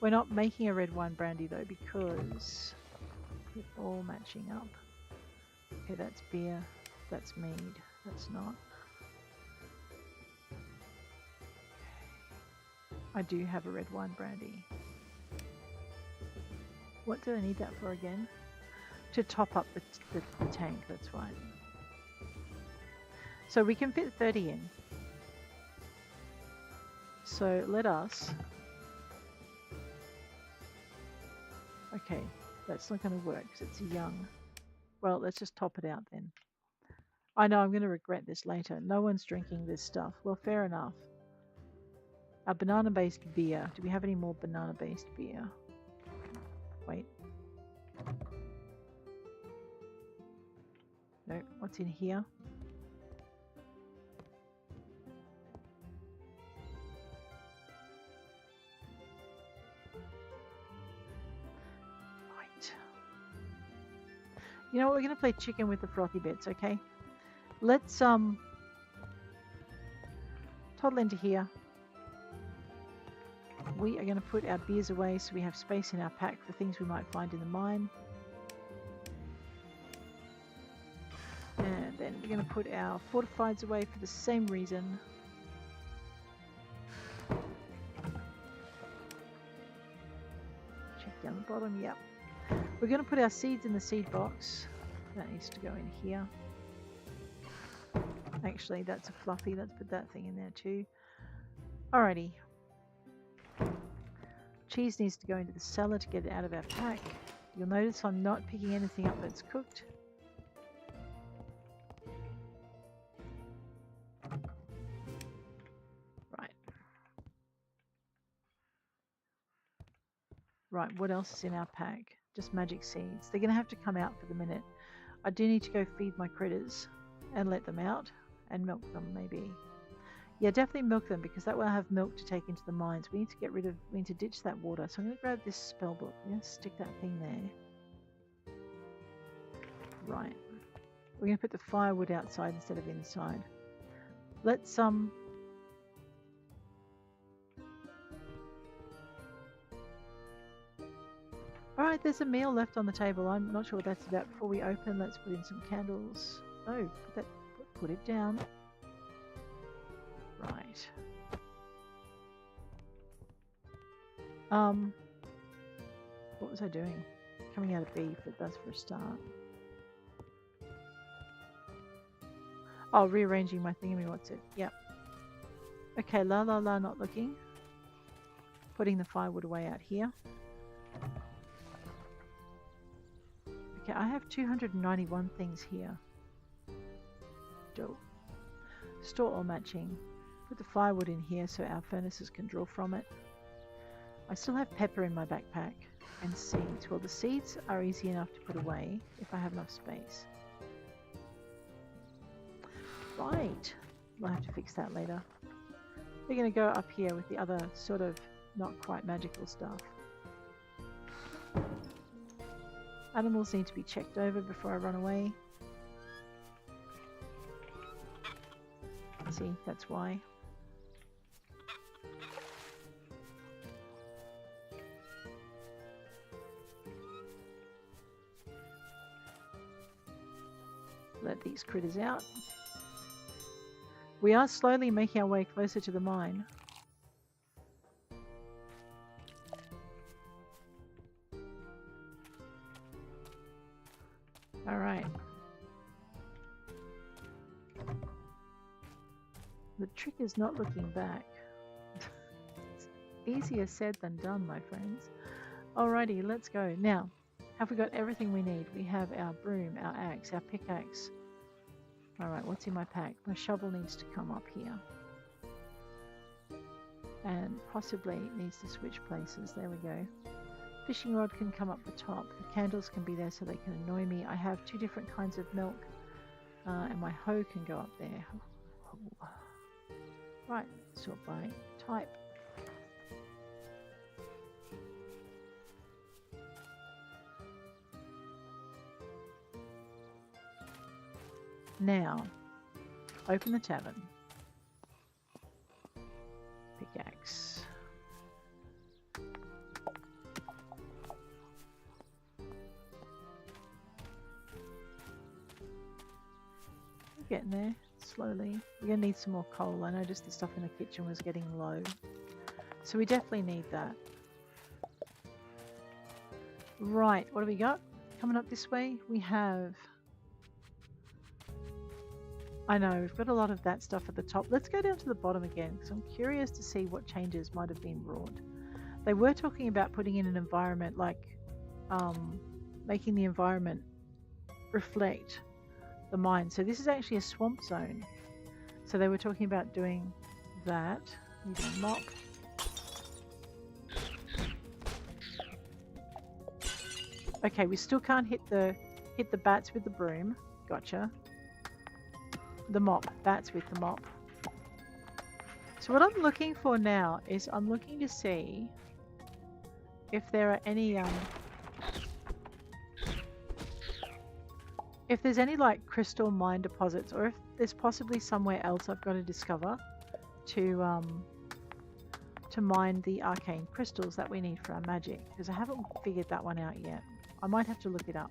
We're not making a red wine brandy though because we're all matching up. Okay, that's beer, that's mead, that's not. I do have a red wine brandy. What do I need that for again? To top up the tank, that's right. So we can fit 30 in. So let us... Okay, that's not going to work because it's young. Well, let's just top it out then. I know I'm going to regret this later. No one's drinking this stuff. Well, fair enough. A banana-based beer. Do we have any more banana-based beer? Wait. No, what's in here? You know what, we're going to play chicken with the frothy bits, okay? Let's toddle into here. We are going to put our beers away so we have space in our pack for things we might find in the mine. And then we're going to put our fortifieds away for the same reason. Check down the bottom, yep. We're going to put our seeds in the seed box. That needs to go in here. Actually, that's a fluffy. Let's put that thing in there too. Alrighty. Cheese needs to go into the cellar to get it out of our pack. You'll notice I'm not picking anything up that's cooked. Right, what else is in our pack? Just magic seeds. They're going to have to come out for the minute. I do need to go feed my critters and let them out and milk them maybe. Yeah, definitely milk them because that will have milk to take into the mines. We need to ditch that water. So I'm going to grab this spell book. I'm going to stick that thing there. Right. We're going to put the firewood outside instead of inside. Let's Alright, there's a meal left on the table. I'm not sure what that's about. Before we open, let's put in some candles. Oh, put it down. Right. What was I doing? Coming out of beef, but that's for a start. Oh, rearranging my thingy, what's it? Yep. Okay, not looking. Putting the firewood away out here. Okay, I have 291 things here. Dope. Store all matching. Put the firewood in here so our furnaces can draw from it. I still have pepper in my backpack and seeds. Well, the seeds are easy enough to put away if I have enough space. Right. We'll have to fix that later. We're going to go up here with the other sort of not quite magical stuff. Animals need to be checked over before I run away. See, that's why. Let these critters out. We are slowly making our way closer to the mine. Alright. The trick is not looking back. It's easier said than done, my friends. Alrighty, let's go. Now, have we got everything we need? We have our broom, our axe, our pickaxe. Alright, what's in my pack? My shovel needs to come up here. And possibly needs to switch places. There we go. Fishing rod can come up the top. The candles can be there so they can annoy me. I have 2 different kinds of milk. And my hoe can go up there. Right, sort by type. Now, open the tavern. Pickaxe. We're getting there, slowly. We're going to need some more coal. I noticed the stuff in the kitchen was getting low. So we definitely need that. Right, what do we got? Coming up this way, we have... I know, we've got a lot of that stuff at the top. Let's go down to the bottom again, because I'm curious to see what changes might have been wrought. They were talking about putting in an environment, like making the environment reflect the mine. So this is actually a swamp zone. So they were talking about doing that. Need a mop. Okay, we still can't hit the bats with the broom. Gotcha. The mop, bats with the mop. So what I'm looking for now is I'm looking to see if there are any if there's any like crystal mine deposits, or if there's possibly somewhere else I've got to discover to mine the arcane crystals that we need for our magic, because I haven't figured that one out yet. I might have to look it up.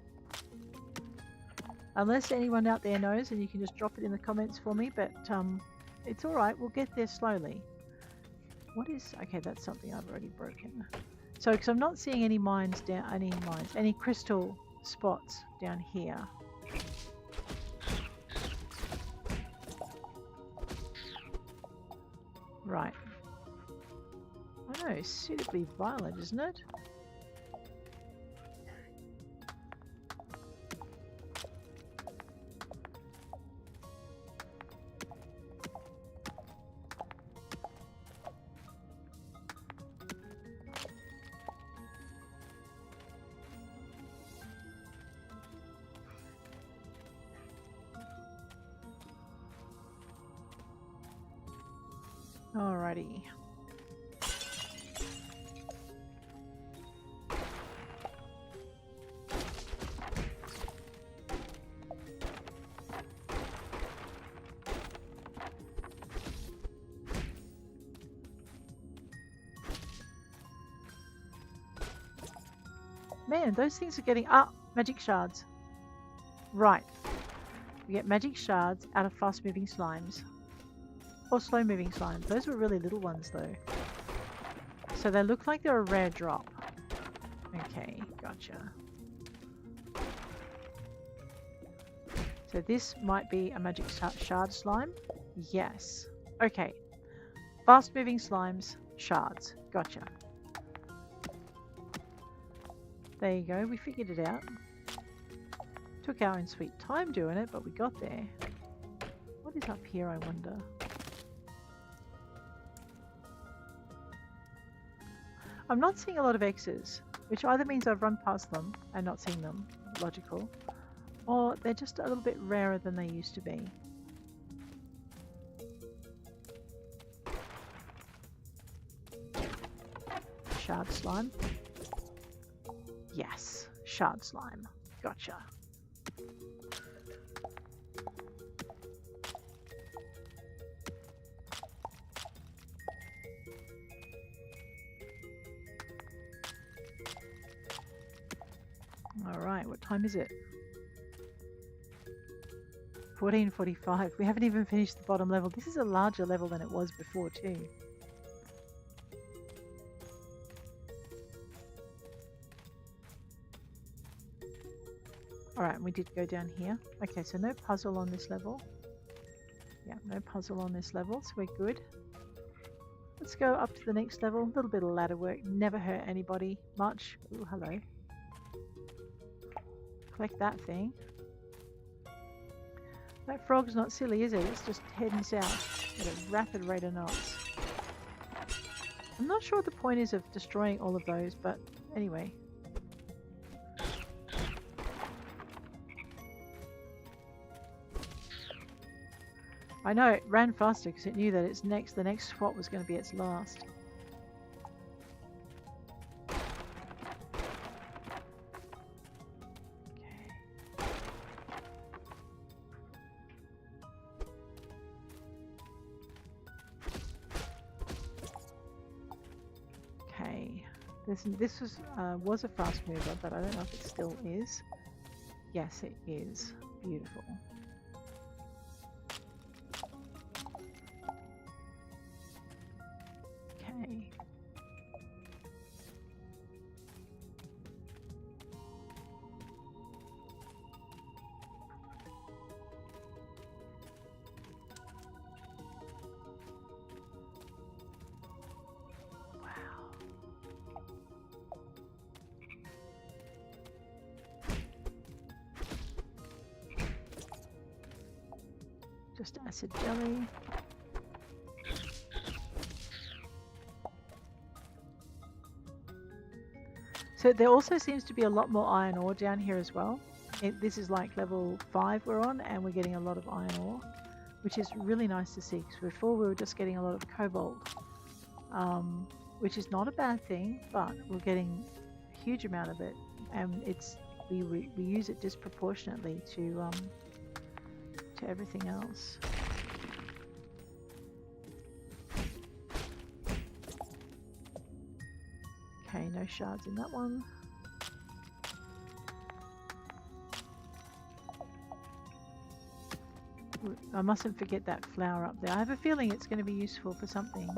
Unless anyone out there knows, and you can just drop it in the comments for me, but it's alright, we'll get there slowly. What is... okay, that's something I've already broken. So, because I'm not seeing any mines down... any crystal spots down here. Right. I know, suitably violent, isn't it? Alrighty. Man, those things are getting magic shards. Right. We get magic shards out of fast moving slimes. Or slow moving slimes. Those were really little ones though. So they look like they're a rare drop. Okay, gotcha. So this might be a magic shard slime. Yes. Okay. Fast moving slimes, shards. Gotcha. There you go, we figured it out. Took our own sweet time doing it, but we got there. What is up here, I wonder? I'm not seeing a lot of X's, which either means I've run past them and not seen them, logical, or they're just a little bit rarer than they used to be. Shard slime. Yes, shard slime. Gotcha. Alright, what time is it? 14:45. We haven't even finished the bottom level. This is a larger level than it was before too. Alright, we did go down here. Okay, so no puzzle on this level. Yeah, no puzzle on this level, so we're good. Let's go up to the next level. A little bit of ladder work. Never hurt anybody much. Ooh, hello. Collect that thing. That frog's not silly, is it? It's just heading south at a rapid rate of knots. I'm not sure what the point is of destroying all of those, but anyway. I know it ran faster because it knew that the next spot was going to be its last. Okay. This was a fast mover, but I don't know if it still is. Yes, it is. Beautiful. Okay. Just acid jelly. So there also seems to be a lot more iron ore down here as well. This is like level 5 we're on, and we're getting a lot of iron ore, which is really nice to see, because before we were just getting a lot of cobalt, which is not a bad thing, but we're getting a huge amount of it, and we use it disproportionately to everything else. Okay, no shards in that one. I mustn't forget that flower up there. I have a feeling it's going to be useful for something.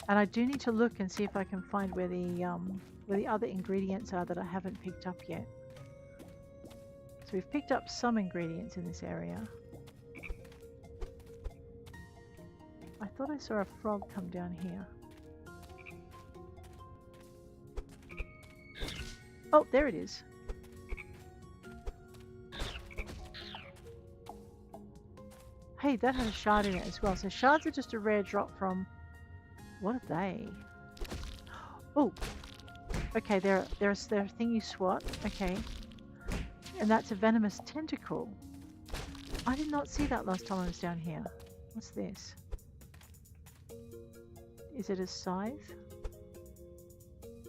And I do need to look and see if I can find where the other ingredients are that I haven't picked up yet. So we've picked up some ingredients in this area. I thought I saw a frog come down here. Oh, there it is. Hey, that has a shard in it as well. So shards are just a rare drop from... What are they? Oh! Okay, they're a thing you swat. Okay. And that's a venomous tentacle. I did not see that last time I was down here. What's this? Is it a scythe?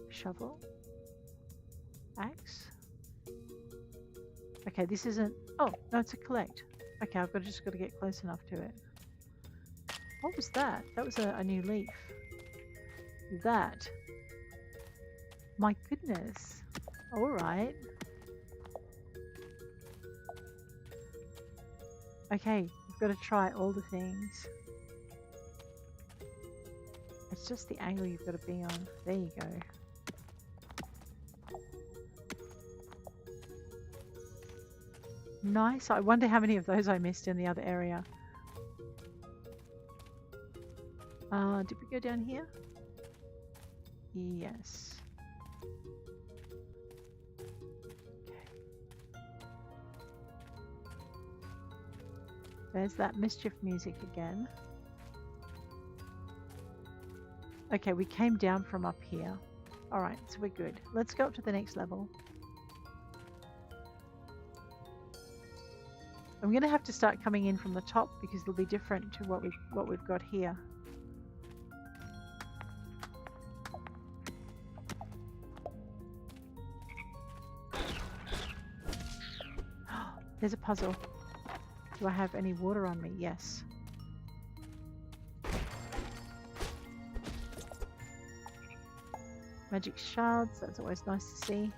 Shovel? Axe? Okay, this isn't... Oh, no, it's a collect. Okay, I've just got to get close enough to it. What was that? That was a new leaf. That. My goodness. Alright. Okay, we've got to try all the things. It's just the angle you've got to be on. There you go. Nice. I wonder how many of those I missed in the other area. Did we go down here? Yes. Okay. There's that mischief music again. Okay, we came down from up here. Alright, so we're good. Let's go up to the next level. I'm going to have to start coming in from the top because it'll be different to what we've got here. There's a puzzle. Do I have any water on me? Yes. Magic shards, that's always nice to see.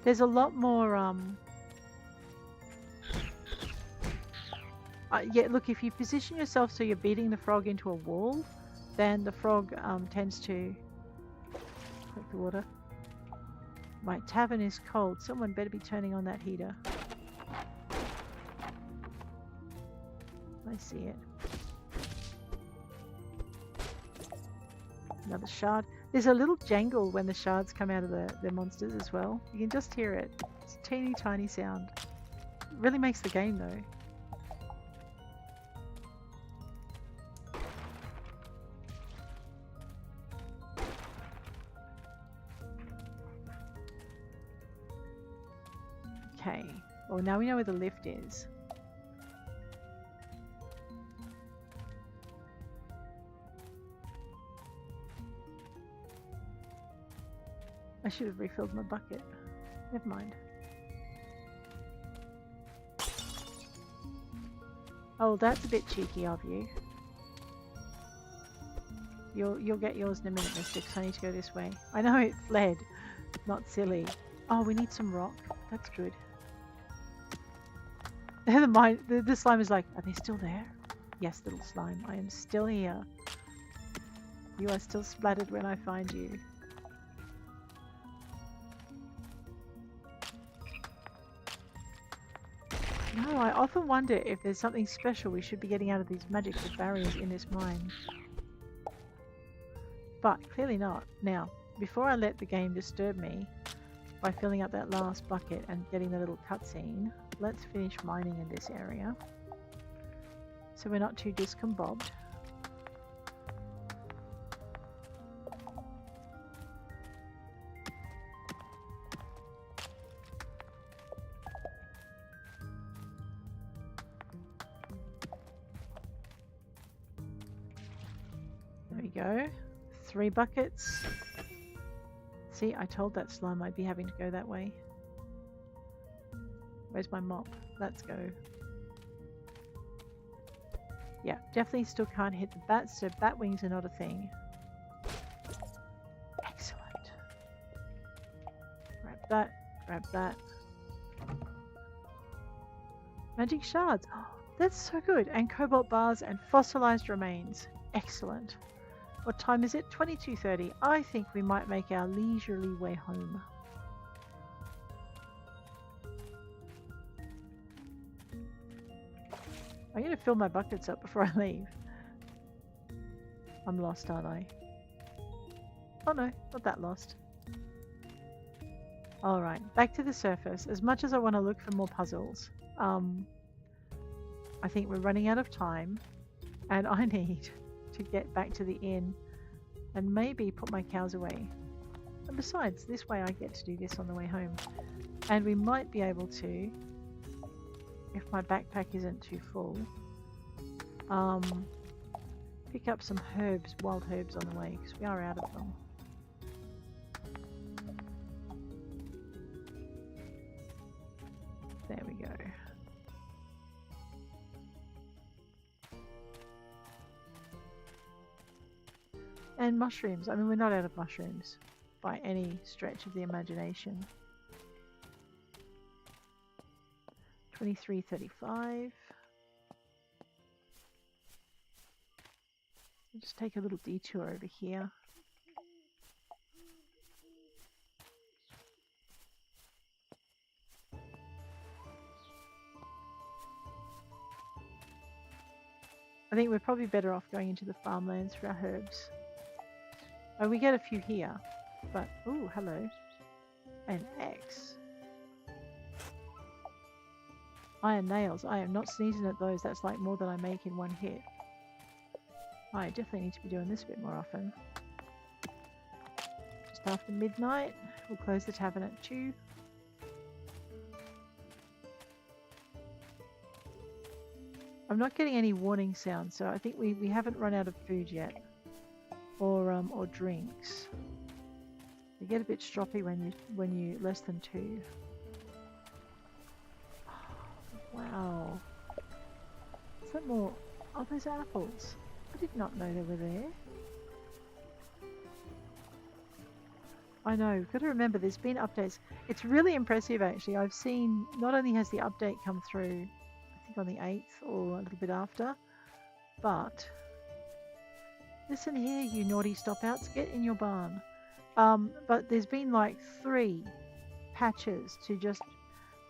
There's a lot more, yeah, look, if you position yourself so you're beating the frog into a wall, then the frog tends to... Take the water. My tavern is cold. Someone better be turning on that heater. I see it. Another shard. There's a little jangle when the shards come out of the monsters as well. You can just hear it. It's a teeny tiny sound. It really makes the game though. Okay. Well, now we know where the lift is. I should have refilled my bucket. Never mind. Oh, that's a bit cheeky of you. You'll get yours in a minute, mister, because I need to go this way. I know it fled. Not silly. Oh, we need some rock. That's good. The slime is like, are they still there? Yes, little slime. I am still here. You are still splattered when I find you. No, I often wonder if there's something special we should be getting out of these magical barriers in this mine. But clearly not. Now, before I let the game disturb me by filling up that last bucket and getting the little cutscene, let's finish mining in this area so we're not too discombobed. There we go. 3 buckets. See, I told that slime I'd be having to go that way. Where's my mop? Let's go. Yeah, definitely still can't hit the bats, so bat wings are not a thing. Excellent. Grab that, grab that. Magic shards. Oh, that's so good. And cobalt bars and fossilized remains. Excellent. What time is it? 22:30. I think we might make our leisurely way home. I'm going to fill my buckets up before I leave. I'm lost, aren't I? Oh no, not that lost. Alright, back to the surface. As much as I want to look for more puzzles, I think we're running out of time and I need to get back to the inn and maybe put my cows away. And besides, this way I get to do this on the way home. And we might be able to, if my backpack isn't too full, pick up some herbs, wild herbs on the way, because we are out of them. There we go. And mushrooms. I mean, we're not out of mushrooms by any stretch of the imagination. 23.35. We'll just take a little detour over here. I think we're probably better off going into the farmlands for our herbs. Oh, we get a few here, but oh, hello. An X. Iron nails. I am not sneezing at those. That's like more than I make in one hit. I definitely need to be doing this a bit more often. Just after midnight, we'll close the tavern at 2. I'm not getting any warning sounds, so I think we haven't run out of food yet, or drinks. They get a bit stroppy when you less than 2. Wow. Is that more? Oh, those apples. I did not know they were there. I know, we've got to remember there's been updates. It's really impressive actually. I've seen, not only has the update come through, I think on the 8th or a little bit after, but listen here, you naughty stopouts, get in your barn. But there's been like 3 patches to just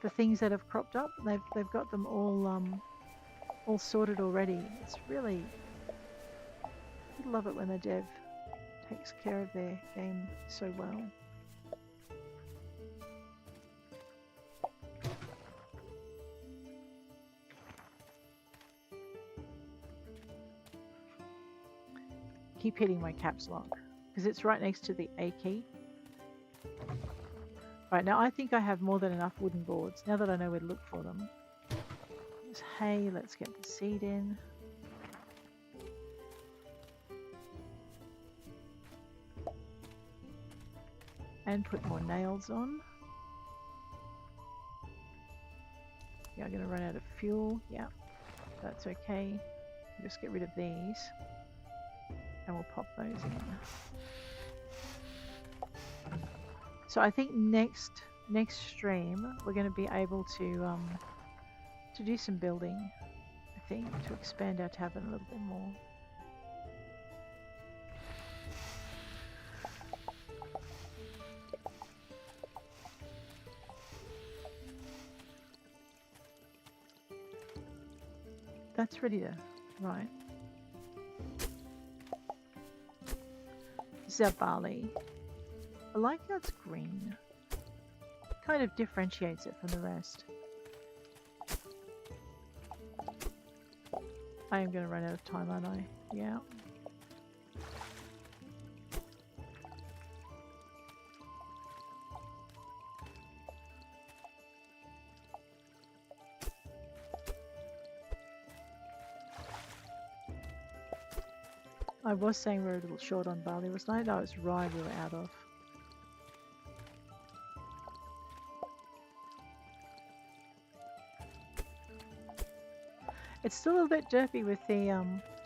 the things that have cropped up. They've got them all sorted already. It's really, I love it when the dev takes care of their game so well. Keep hitting my caps lock because it's right next to the A key. Right, now I think I have more than enough wooden boards now that I know where to look for them. There's hay, let's get the seed in. And put more nails on. Yeah, I'm going to run out of fuel. Yeah, that's okay. Just get rid of these. And we'll pop those in. So I think next stream we're going to be able to do some building. I think to expand our tavern a little bit more. That's ready to, right. This is our barley. I like how it's green. Kind of differentiates it from the rest. I am going to run out of time, aren't I? Yeah. I was saying we're a little short on barley, wasn't I? No, it's rye we were out of. It's still a little bit derpy with the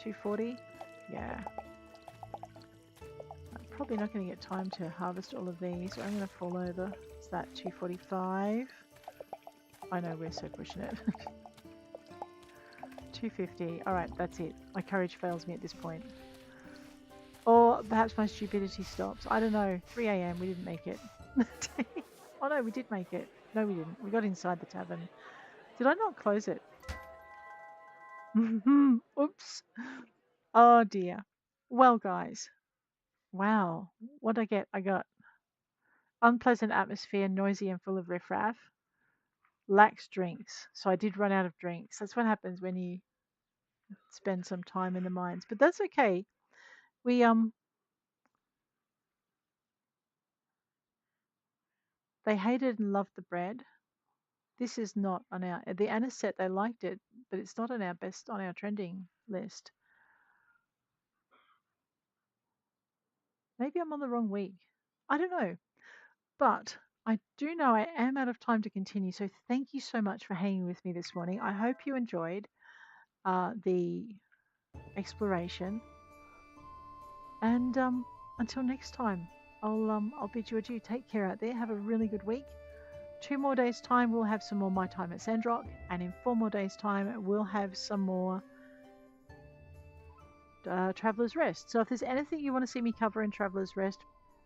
240. Yeah. I'm probably not going to get time to harvest all of these, so I'm going to fall over. It's that 245. I know we're so pushing it. 250. Alright, that's it. My courage fails me at this point. Or perhaps my stupidity stops. I don't know. 3 AM, we didn't make it. Oh no, we did make it. No, we didn't. We got inside the tavern. Did I not close it? Oops. Oh dear. Well, guys. Wow. What did I get? I got unpleasant atmosphere, noisy and full of riffraff. Lacks drinks. So I did run out of drinks. That's what happens when you spend some time in the mines. But that's okay. We They hated and loved the bread. This is not on our the anisette. They liked it, but it's not on our best on our trending list. Maybe I'm on the wrong week. I don't know, but I do know I am out of time to continue. So thank you so much for hanging with me this morning. I hope you enjoyed the exploration, and until next time, I'll bid you adieu. Take care out there. Have a really good week. 2 more days' time, we'll have some more My Time at Sandrock, and in 4 more days' time, we'll have some more Traveller's Rest. So if there's anything you want to see me cover in Traveller's Rest,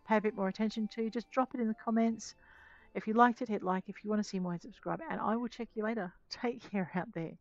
pay a bit more attention to, just drop it in the comments. If you liked it, hit like. If you want to see more, hit subscribe, and I will check you later. Take care out there.